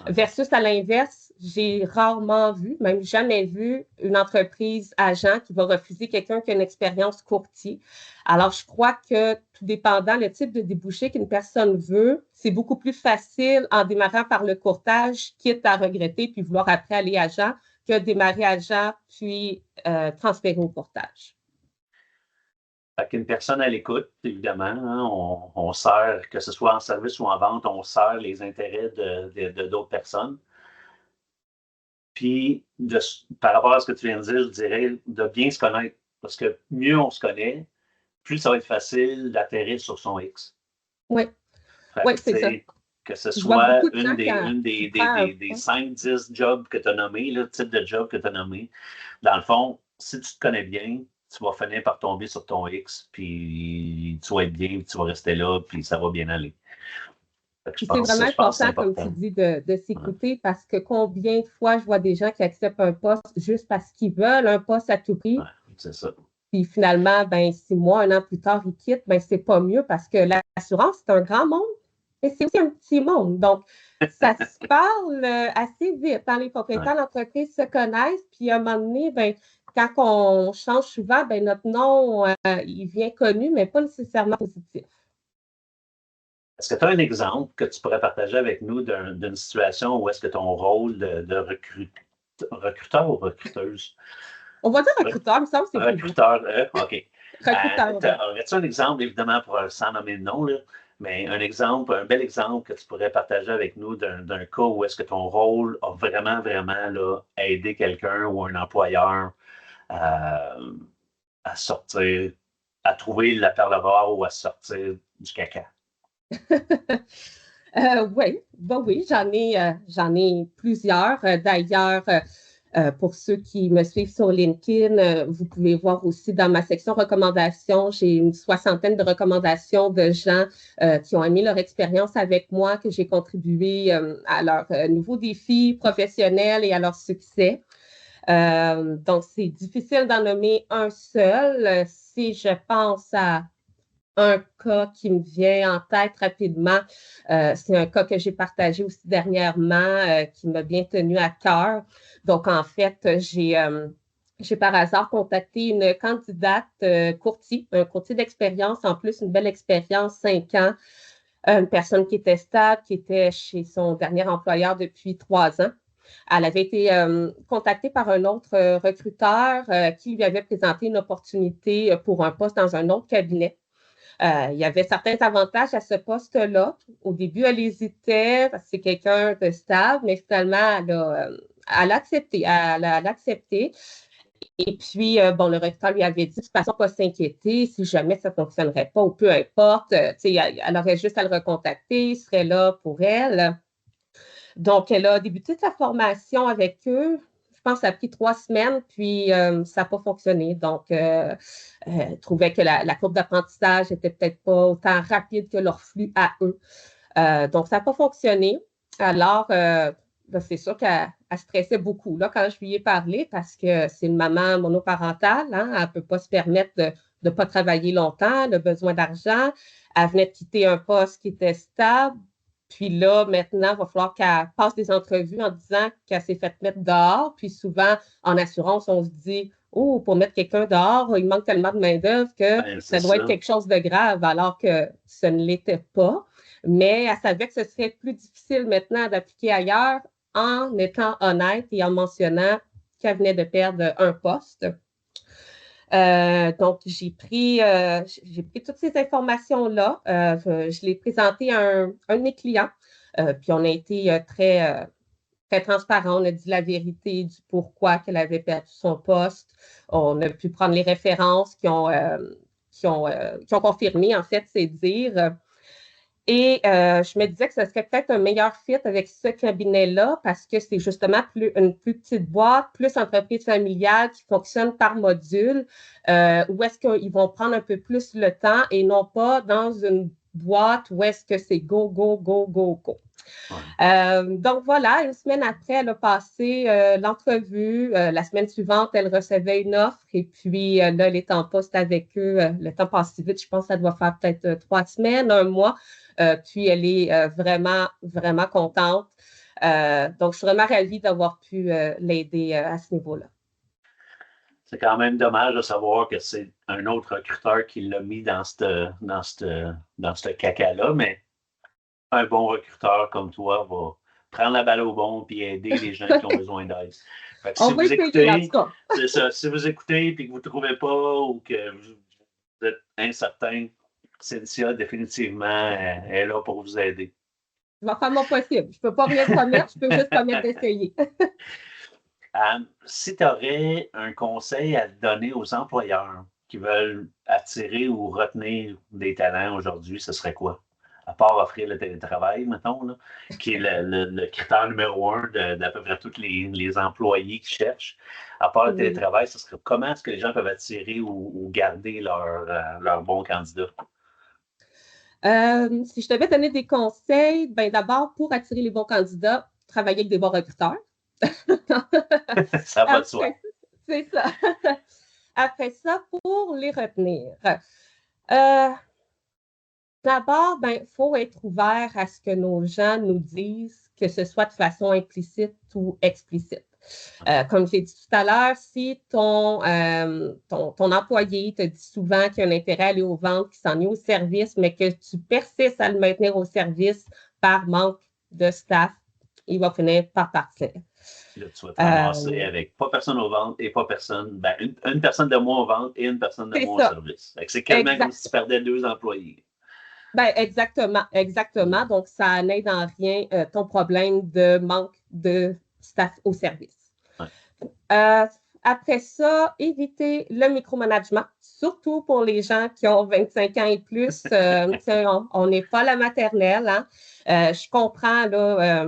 Versus à l'inverse, j'ai rarement vu, même jamais vu, une entreprise agent qui va refuser quelqu'un qui a une expérience courtier. Alors, je crois que tout dépendant le type de débouché qu'une personne veut, c'est beaucoup plus facile en démarrant par le courtage, quitte à regretter puis vouloir après aller agent, que démarrer agent puis transférer au courtage. Fait qu'une personne à l'écoute, évidemment, hein, on sert, que ce soit en service ou en vente, on sert les intérêts de d'autres personnes. Puis, par rapport à ce que tu viens de dire, je dirais de bien se connaître. Parce que mieux on se connaît, plus ça va être facile d'atterrir sur son X. Oui, Fait oui, que, c'est ça. que ce Je vois soit beaucoup de gens une qui prennent des 5-10 jobs que tu as nommés, le type de job que tu as nommé, dans le fond, si tu te connais bien, tu vas finir par tomber sur ton X, puis tu vas être bien, puis tu vas rester là, puis ça va bien aller. c'est vraiment Je pense que c'est important, comme tu important. dis, de s'écouter parce que combien de fois je vois des gens qui acceptent un poste juste parce qu'ils veulent un poste à tout prix. Ouais, c'est ça. Puis finalement, ben, 6 mois, 1 an plus tard, ils quittent, ben, c'est pas mieux parce que l'assurance, c'est un grand monde, mais c'est aussi un petit monde. Donc, ça se parle assez vite. Hein? Les propriétaires d'entreprise se connaissent, puis à un moment donné, ben, quand on change souvent, ben, notre nom, il vient connu, mais pas nécessairement positif. Est-ce que tu as un exemple que tu pourrais partager avec nous d'une situation où est-ce que ton rôle de recruteur ou recruteuse? On va dire recruteur, il me semble que c'est plus beau. Recruteur, OK. Recruteur. Aurais-tu un exemple, évidemment, sans nommer le nom, là, mais un exemple, un bel exemple que tu pourrais partager avec nous d'un cas où est-ce que ton rôle a vraiment, vraiment là, aidé quelqu'un ou un employeur à sortir, à trouver la perle rare ou à sortir du caca? Oui, ben oui, j'en ai plusieurs. D'ailleurs, pour ceux qui me suivent sur LinkedIn, vous pouvez voir aussi dans ma section recommandations, j'ai une 60aine de recommandations de gens qui ont aimé leur expérience avec moi, que j'ai contribué à leurs nouveaux défis professionnels et à leur succès. Donc, c'est difficile d'en nommer un seul. Si je pense à un cas qui me vient en tête rapidement, c'est un cas que j'ai partagé aussi dernièrement, qui m'a bien tenu à cœur. Donc, en fait, j'ai par hasard contacté une candidate courtier, un courtier d'expérience, en plus une belle expérience, 5 ans, une personne qui était stable, qui était chez son dernier employeur depuis 3 ans. Elle avait été contactée par un autre recruteur qui lui avait présenté une opportunité pour un poste dans un autre cabinet. Il y avait certains avantages à ce poste-là. Au début, elle hésitait parce que c'est quelqu'un de stable, mais finalement, elle a accepté. Elle a accepté. Et puis, bon, le recruteur lui avait dit de toute façon, pas s'inquiéter si jamais ça ne fonctionnerait pas ou peu importe. Elle aurait juste à le recontacter, il serait là pour elle. Donc, elle a débuté sa formation avec eux. Je pense que ça a pris 3 semaines, puis ça n'a pas fonctionné. Donc, elle trouvait que la courbe d'apprentissage n'était peut-être pas autant rapide que leur flux à eux. Donc, ça n'a pas fonctionné. Alors, c'est sûr qu'elle stressait beaucoup là, quand je lui ai parlé parce que c'est une maman monoparentale. Hein, elle ne peut pas se permettre de ne pas travailler longtemps, elle a besoin d'argent. Elle venait de quitter un poste qui était stable. Puis là, maintenant, il va falloir qu'elle passe des entrevues en disant qu'elle s'est fait mettre dehors. Puis souvent, en assurance, on se dit, oh, pour mettre quelqu'un dehors, il manque tellement de main-d'œuvre que ça doit être quelque chose de grave, alors que ce ne l'était pas. Mais elle savait que ce serait plus difficile maintenant d'appliquer ailleurs en étant honnête et en mentionnant qu'elle venait de perdre un poste. Donc, j'ai pris toutes ces informations-là. Je l'ai présentées à un de mes clients. Puis, on a été très transparent. On a dit la vérité du pourquoi qu'elle avait perdu son poste. On a pu prendre les références qui ont confirmé, en fait, ses dires. Et je me disais que ce serait peut-être un meilleur fit avec ce cabinet-là parce que c'est justement une plus petite boîte, plus entreprise familiale qui fonctionne par module, où est-ce qu'ils vont prendre un peu plus le temps et non pas dans une boîte où est-ce que c'est go, go, go, go, go. Donc voilà, 1 semaine après, elle a passé l'entrevue. La semaine suivante, elle recevait une offre et puis là, elle est en poste avec eux. Le temps passe si vite, je pense que ça doit faire peut-être 3 semaines, 1 mois. Puis elle est vraiment, vraiment contente. Donc, je suis vraiment ravie d'avoir pu l'aider à ce niveau-là. C'est quand même dommage de savoir que c'est un autre recruteur qui l'a mis dans ce caca-là, mais un bon recruteur comme toi va prendre la balle au bon et aider les gens qui ont besoin d'aide. On va essayer, en tout cas. C'est ça. Si vous écoutez et que vous ne trouvez pas ou que vous êtes incertain, Cynthia, définitivement, est là pour vous aider. Je vais faire mon possible. Je ne peux pas rien promettre, je peux juste promettre d'essayer. Si tu aurais un conseil à donner aux employeurs qui veulent attirer ou retenir des talents aujourd'hui, ce serait quoi? À part offrir le télétravail, mettons, là, qui est le critère numéro 1 d'à peu près tous les employés qui cherchent. À part le télétravail, ce serait comment est-ce que les gens peuvent attirer ou garder leur bon candidat? Si je devais donner des conseils, ben d'abord, pour attirer les bons candidats, travailler avec des bons recruteurs. Ça va de soi. C'est ça. Après ça, pour les retenir, d'abord, il faut être ouvert à ce que nos gens nous disent, que ce soit de façon implicite ou explicite. Comme je l'ai dit tout à l'heure, si ton employé te dit souvent qu'il a un intérêt à aller aux ventes, qu'il s'ennuie au service, mais que tu persistes à le maintenir au service par manque de staff, il va finir par partir. Là, tu vas te ramasser avec pas personne aux ventes et pas personne, une personne de moins aux ventes et une personne de moins au service. C'est quasiment comme si tu perdais 2 employés. Exactement. Donc, ça n'aide en rien ton problème de manque de staff au service. Ouais. Après ça, éviter le micromanagement, surtout pour les gens qui ont 25 ans et plus. On n'est pas la maternelle. Hein? Je comprends là.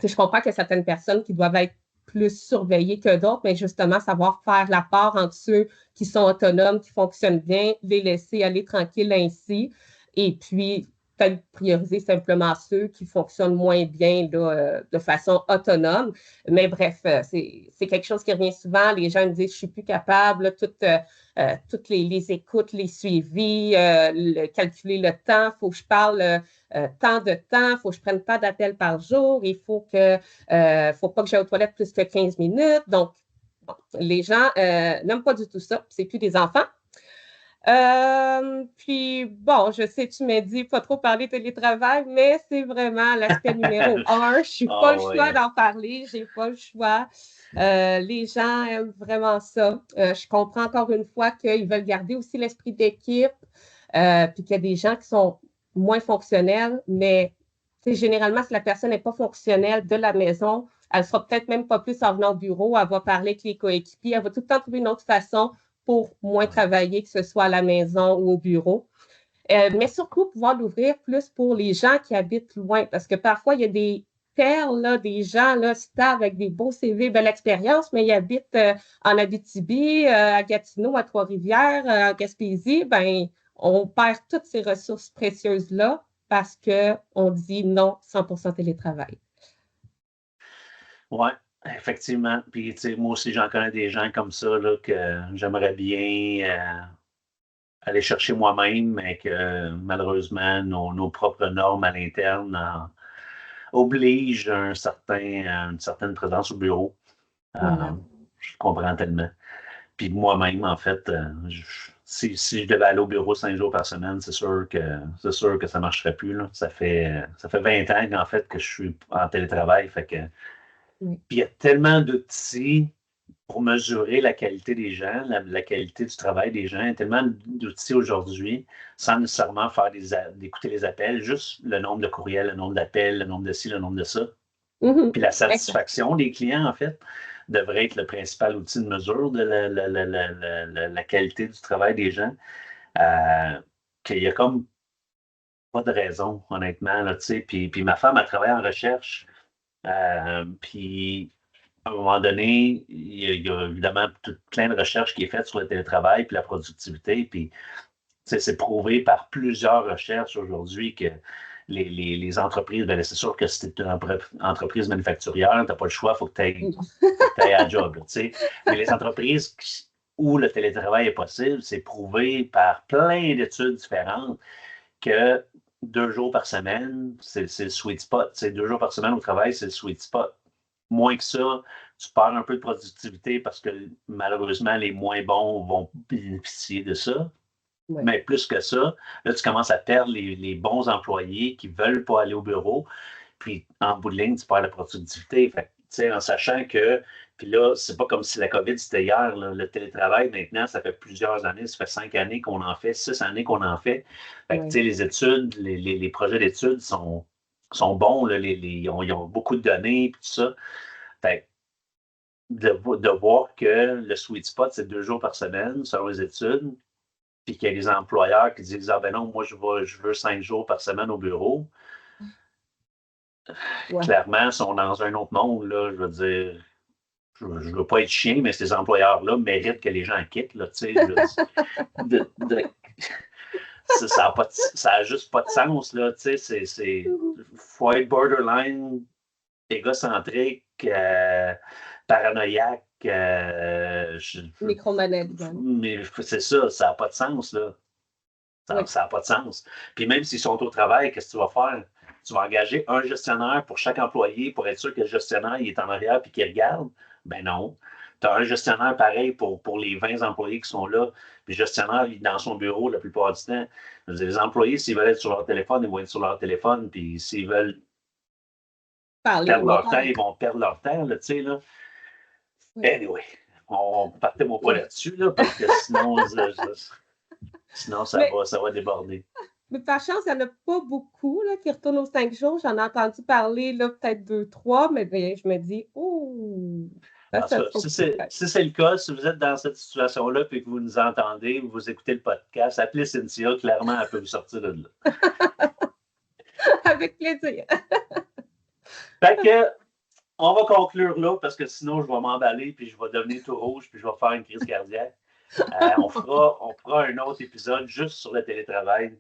Je comprends qu'il y a certaines personnes qui doivent être plus surveillées que d'autres, mais justement, savoir faire la part entre ceux qui sont autonomes, qui fonctionnent bien, les laisser aller tranquilles ainsi, et puis peut-être prioriser simplement ceux qui fonctionnent moins bien là, de façon autonome. Mais bref, c'est quelque chose qui revient souvent. Les gens me disent « je ne suis plus capable là, », toutes les écoutes, les suivis, calculer le temps, il faut que je parle tant de temps, il faut que je prenne pas d'appels par jour, il faut pas que j'aille aux toilettes plus que 15 minutes. Donc, bon, les gens n'aiment pas du tout ça, c'est plus des enfants. Puis, bon, je sais, tu m'as dit pas trop parler de télétravail, mais c'est vraiment l'aspect numéro 1. Je n'ai pas le choix d'en parler, j'ai pas le choix. Les gens aiment vraiment ça. Je comprends encore une fois qu'ils veulent garder aussi l'esprit d'équipe, puis qu'il y a des gens qui sont moins fonctionnels, mais généralement, si la personne n'est pas fonctionnelle de la maison, elle ne sera peut-être même pas plus en venant au bureau, elle va parler avec les coéquipiers, elle va tout le temps trouver une autre façon pour moins travailler, que ce soit à la maison ou au bureau. Mais surtout, pouvoir l'ouvrir plus pour les gens qui habitent loin, parce que parfois, il y a des perles, là, des gens là, stables avec des beaux CV, belle expérience, mais ils habitent en Abitibi, à Gatineau, à Trois-Rivières, en Gaspésie. On perd toutes ces ressources précieuses-là parce qu'on dit non 100% télétravail. Oui, effectivement. Puis, tu sais, moi aussi, j'en connais des gens comme ça là, que j'aimerais bien aller chercher moi-même, mais que malheureusement, nos propres normes à l'interne obligent une certaine présence au bureau. Je comprends tellement. Puis moi-même, en fait, si je devais aller au bureau 5 jours par semaine, c'est sûr que ça ne marcherait plus. Là. Ça fait 20 ans en fait que je suis en télétravail. Fait que, Puis il y a tellement d'outils pour mesurer la qualité des gens, la qualité du travail des gens. Il y a tellement d'outils aujourd'hui, sans nécessairement faire d'écouter les appels, juste le nombre de courriels, le nombre d'appels, le nombre de ci, le nombre de ça. Puis la satisfaction des clients, en fait, devrait être le principal outil de mesure de la qualité du travail des gens. Qu'il y a comme pas de raison, honnêtement. Là, puis ma femme, elle travaille en recherche. Puis à un moment donné, il y a évidemment plein de recherches qui est faite sur le télétravail puis la productivité. Puis c'est prouvé par plusieurs recherches aujourd'hui que les entreprises, c'est sûr que si tu es une entreprise manufacturière, tu n'as pas le choix, il faut que tu ailles à la job. Mais les entreprises où le télétravail est possible, c'est prouvé par plein d'études différentes que 2 jours par semaine, c'est le sweet spot. 2 jours par semaine au travail, c'est le sweet spot. Moins que ça, tu perds un peu de productivité parce que malheureusement, les moins bons vont bénéficier de ça. Ouais. Mais plus que ça, là, tu commences à perdre les bons employés qui ne veulent pas aller au bureau. Puis, en bout de ligne, tu perds la productivité. Fait, en sachant que, puis là, c'est pas comme si la COVID, c'était hier. Là. Le télétravail, maintenant, ça fait plusieurs années. Ça fait 5 années qu'on en fait, 6 années qu'on en fait. Fait que, les études, les projets d'études sont bons. Là, ils ont beaucoup de données, puis tout ça. Fait de voir que le sweet spot, c'est 2 jours par semaine sur les études, puis qu'il y a des employeurs qui disent ah ben non, moi je veux 5 jours par semaine au bureau. Ouais. Clairement, ils sont dans un autre monde, là, je veux dire. Je ne veux pas être chien, mais ces employeurs-là méritent que les gens quittent, là, tu sais. Ça n'a juste pas de sens, là, tu sais. Faut être borderline, égocentrique, paranoïaque. Micromanagement. Mais c'est ça n'a pas de sens, là. Ça n'a pas de sens. Puis même s'ils sont au travail, qu'est-ce que tu vas faire? Tu vas engager un gestionnaire pour chaque employé pour être sûr que le gestionnaire il est en arrière et qu'il regarde? Ben non. Tu as un gestionnaire pareil pour les 20 employés qui sont là. Puis le gestionnaire, il est dans son bureau la plupart du temps. Les employés, s'ils veulent être sur leur téléphone, ils vont être sur leur téléphone. Puis s'ils veulent perdre leur temps, ils vont perdre leur temps, là, tu sais, là. Oui. Anyway, on partait mon pas là-dessus, là, parce que sinon, ça va déborder. Mais par chance, il n'y en a pas beaucoup là, qui retournent aux 5 jours. J'en ai entendu parler là, peut-être 2, 3, mais je me dis, si c'est le cas, si vous êtes dans cette situation-là et que vous nous entendez, vous écoutez le podcast, appelez Cynthia, clairement, elle peut vous sortir de là. Avec plaisir. Fait que, on va conclure là, parce que sinon, je vais m'emballer, puis je vais devenir tout rouge, puis je vais faire une crise cardiaque. On fera un autre épisode juste sur le télétravail.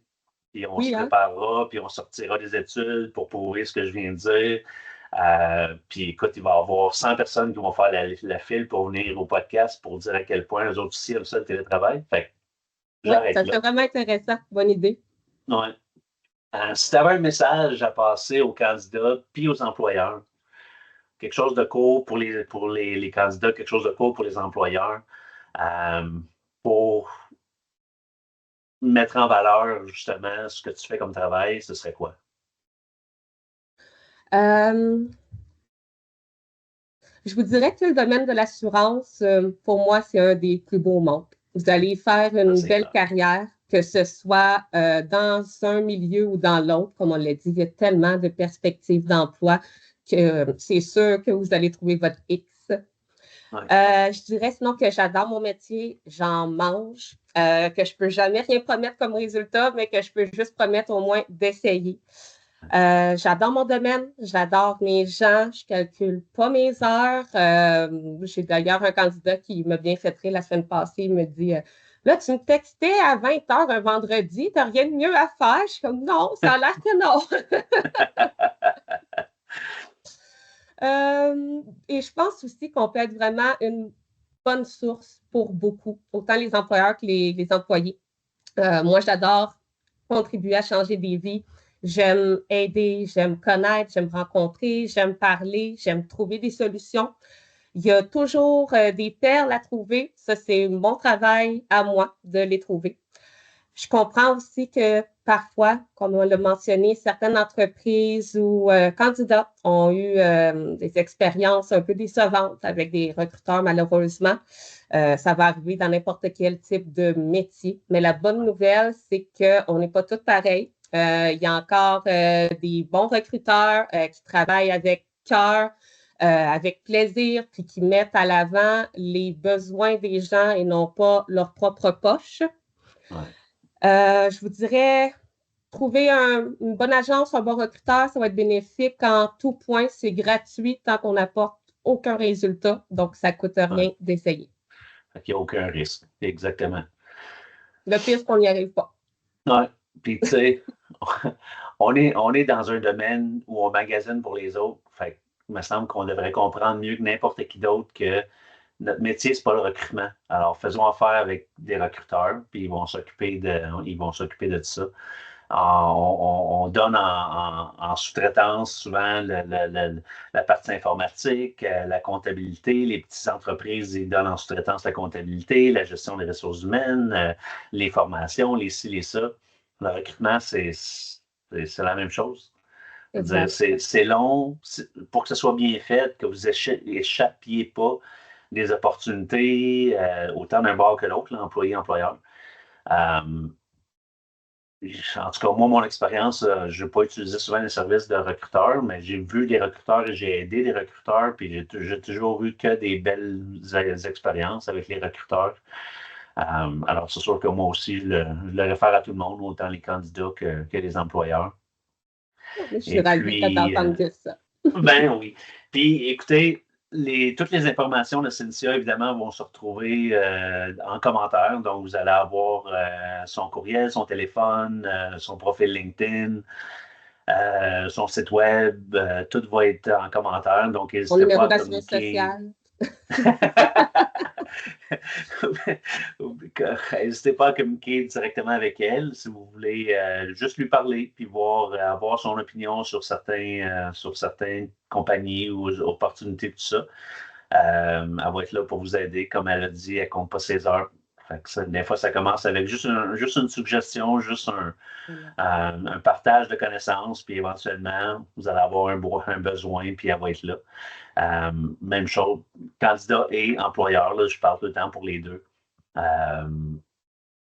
Puis on se préparera, puis on sortira des études pour prouver ce que je viens de dire. Puis écoute, il va y avoir 100 personnes qui vont faire la file pour venir au podcast pour dire à quel point eux autres aussi aiment ça le télétravail. Fait que ça serait vraiment intéressant. Bonne idée. Ouais. Si tu avais un message à passer aux candidats puis aux employeurs, quelque chose de court pour les candidats, quelque chose de court pour les employeurs, pour mettre en valeur, justement, ce que tu fais comme travail, ce serait quoi? Je vous dirais que le domaine de l'assurance, pour moi, c'est un des plus beaux mondes. Vous allez faire une belle carrière, que ce soit dans un milieu ou dans l'autre. Comme on l'a dit, il y a tellement de perspectives d'emploi que c'est sûr que vous allez trouver votre X. Je dirais sinon que j'adore mon métier, j'en mange, que je ne peux jamais rien promettre comme résultat, mais que je peux juste promettre au moins d'essayer. J'adore mon domaine, j'adore mes gens, je ne calcule pas mes heures. J'ai d'ailleurs un candidat qui m'a bien fait rire la semaine passée, il me dit là, tu me textais à 20h un vendredi, tu n'as rien de mieux à faire? Je suis comme non, ça a l'air que non. Et je pense aussi qu'on peut être vraiment une bonne source pour beaucoup, autant les employeurs que les employés. Moi, j'adore contribuer à changer des vies. J'aime aider, j'aime connaître, j'aime rencontrer, j'aime parler, j'aime trouver des solutions. Il y a toujours des perles à trouver. Ça, c'est mon travail à moi de les trouver. Je comprends aussi que parfois, comme on l'a mentionné, certaines entreprises ou candidats ont eu des expériences un peu décevantes avec des recruteurs, malheureusement. Ça va arriver dans n'importe quel type de métier. Mais la bonne nouvelle, c'est qu'on n'est pas tous pareils. Il y a encore des bons recruteurs qui travaillent avec cœur, avec plaisir, puis qui mettent à l'avant les besoins des gens et non pas leur propre poche. Je vous dirais, trouver une bonne agence, un bon recruteur, ça va être bénéfique en tout point. C'est gratuit tant qu'on n'apporte aucun résultat. Donc, ça ne coûte rien d'essayer. Il n'y a aucun risque. Exactement. Le pire, c'est qu'on n'y arrive pas. Oui. Puis, tu sais, on est dans un domaine où on magasine pour les autres. Fait il me semble qu'on devrait comprendre mieux que n'importe qui d'autre que notre métier, ce n'est pas le recrutement. Alors, faisons affaire avec des recruteurs, puis ils vont s'occuper de ça. On donne en sous-traitance souvent la partie informatique, la comptabilité. Les petites entreprises, ils donnent en sous-traitance la comptabilité, la gestion des ressources humaines, les formations, les ci, les ça. Le recrutement, c'est la même chose. Exact. C'est long pour que ce soit bien fait, que vous échappiez pas des opportunités, autant d'un bord que l'autre, l'employé-employeur. En tout cas, moi, mon expérience, je n'ai pas utilisé souvent les services de recruteurs, mais j'ai vu des recruteurs et j'ai aidé des recruteurs, puis j'ai toujours eu que des belles expériences avec les recruteurs. Alors, c'est sûr que moi aussi, je le réfère à tout le monde, autant les candidats que les employeurs. Je suis Et ravie de puis, t'entendre dire ça. ben oui. Puis, écoutez, toutes les informations de Cynthia, évidemment, vont se retrouver en commentaire. Donc, vous allez avoir son courriel, son téléphone, son profil LinkedIn, son site web. Tout va être en commentaire. Donc, Mon n'hésitez pas numéro à d'assurance communiquer. sociale. N'hésitez pas à communiquer directement avec elle si vous voulez juste lui parler puis avoir son opinion sur certaines compagnies ou opportunités, tout ça. Elle va être là pour vous aider. Comme elle a dit, elle ne compte pas ses heures. Des fois, ça commence avec juste une suggestion, juste un partage de connaissances, puis éventuellement, vous allez avoir un besoin, puis elle va être là. Même chose, candidat et employeur, là, je parle tout le temps pour les deux.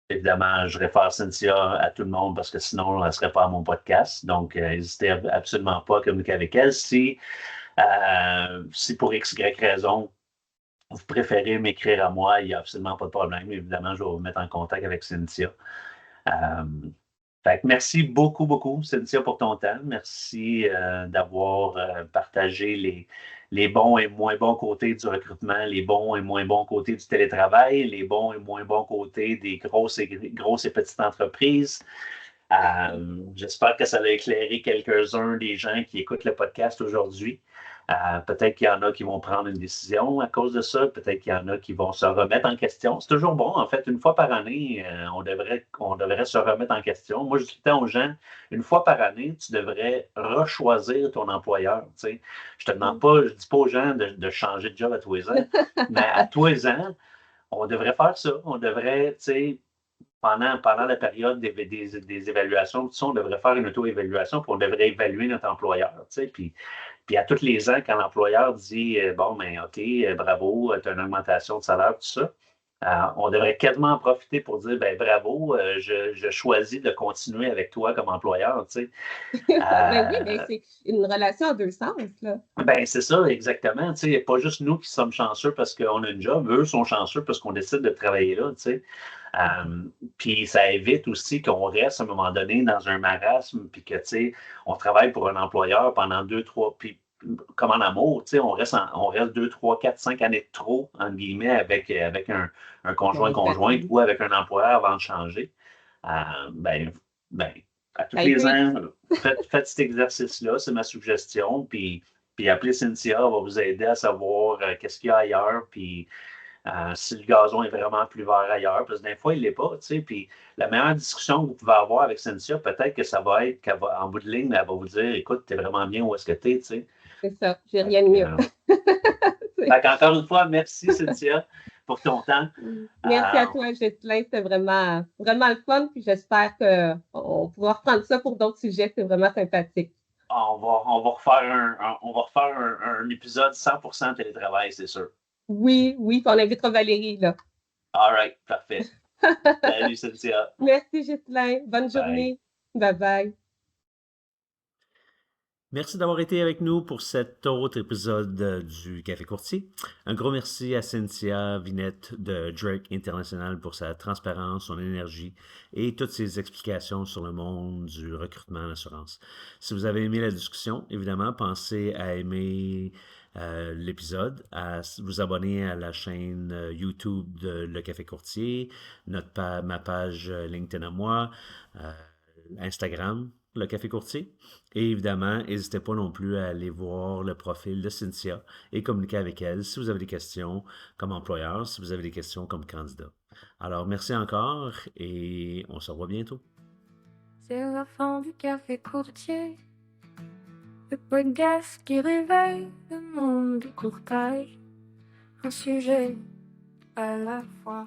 Évidemment, je réfère Cynthia à tout le monde parce que sinon, elle ne serait pas à mon podcast. Donc, n'hésitez absolument pas à communiquer avec elle. Si pour X, Y raison, vous préférez m'écrire à moi, il n'y a absolument pas de problème. Évidemment, je vais vous mettre en contact avec Cynthia. Merci beaucoup, beaucoup, Cynthia, pour ton temps. Merci d'avoir partagé les bons et moins bons côtés du recrutement, les bons et moins bons côtés du télétravail, les bons et moins bons côtés des grosses et petites entreprises. J'espère que ça va éclairer quelques-uns des gens qui écoutent le podcast aujourd'hui. Peut-être qu'il y en a qui vont prendre une décision à cause de ça. Peut-être qu'il y en a qui vont se remettre en question. C'est toujours bon, en fait, une fois par année, on devrait se remettre en question. Moi, je dis tout le temps aux gens, une fois par année, tu devrais rechoisir ton employeur. Tu sais. Je ne dis pas aux gens de changer de job à tous les ans, mais à tous les ans, on devrait faire ça. On devrait, tu sais, pendant la période des évaluations, tout ça, on devrait faire une auto-évaluation, puis on devrait évaluer notre employeur. Tu sais, puis à tous les ans, quand l'employeur dit bon, ben OK, bravo, tu as une augmentation de salaire, tout ça, on devrait quasiment en profiter pour dire ben bravo, je choisis de continuer avec toi comme employeur. Tu sais. Ben oui, ben c'est une relation en deux sens, là. Ben, c'est ça, exactement. Il n'y a pas juste nous qui sommes chanceux parce qu'on a une job, eux sont chanceux parce qu'on décide de travailler là. Puis ça évite aussi qu'on reste à un moment donné dans un marasme, puis que on travaille pour un employeur pendant 2, 3, puis comme en amour, on reste 2, 3, 4, 5 années de trop, entre guillemets, avec un conjoint ou avec un employeur avant de changer. Ben, à tous les ans, faites cet exercice-là, c'est ma suggestion, puis appelez Cynthia, elle va vous aider à savoir qu'est-ce qu'il y a ailleurs, puis si le gazon est vraiment plus vert ailleurs, parce que des fois, il ne l'est pas, tu sais, puis la meilleure discussion que vous pouvez avoir avec Cynthia, peut-être que ça va être qu'en bout de ligne, elle va vous dire, écoute, tu es vraiment bien où est-ce que tu es, tu sais. C'est ça, j'ai rien de mieux. Encore une fois, merci Cynthia pour ton temps. Merci à toi, Ghislain, c'était vraiment, vraiment le fun, puis j'espère qu'on pourra reprendre ça pour d'autres sujets, c'est vraiment sympathique. On va refaire un épisode 100% télétravail, c'est sûr. Oui, puis on invitera Valérie, là. All right, parfait. Salut, Cynthia. Merci, Ghislain. Bonne journée. Bye-bye. Merci d'avoir été avec nous pour cet autre épisode du Café Courtier. Un gros merci à Cynthia Vinette de Drake International pour sa transparence, son énergie et toutes ses explications sur le monde du recrutement en assurance. Si vous avez aimé la discussion, évidemment, pensez à aimer l'épisode, à vous abonner à la chaîne YouTube de Le Café Courtier, ma page LinkedIn à moi, Instagram, Le Café Courtier. Et évidemment, n'hésitez pas non plus à aller voir le profil de Cynthia et communiquer avec elle si vous avez des questions comme employeur, si vous avez des questions comme candidat. Alors, merci encore et on se revoit bientôt. C'est la fin du café courtier. Le podcast qui réveille le monde du courtage. Un sujet à la fois.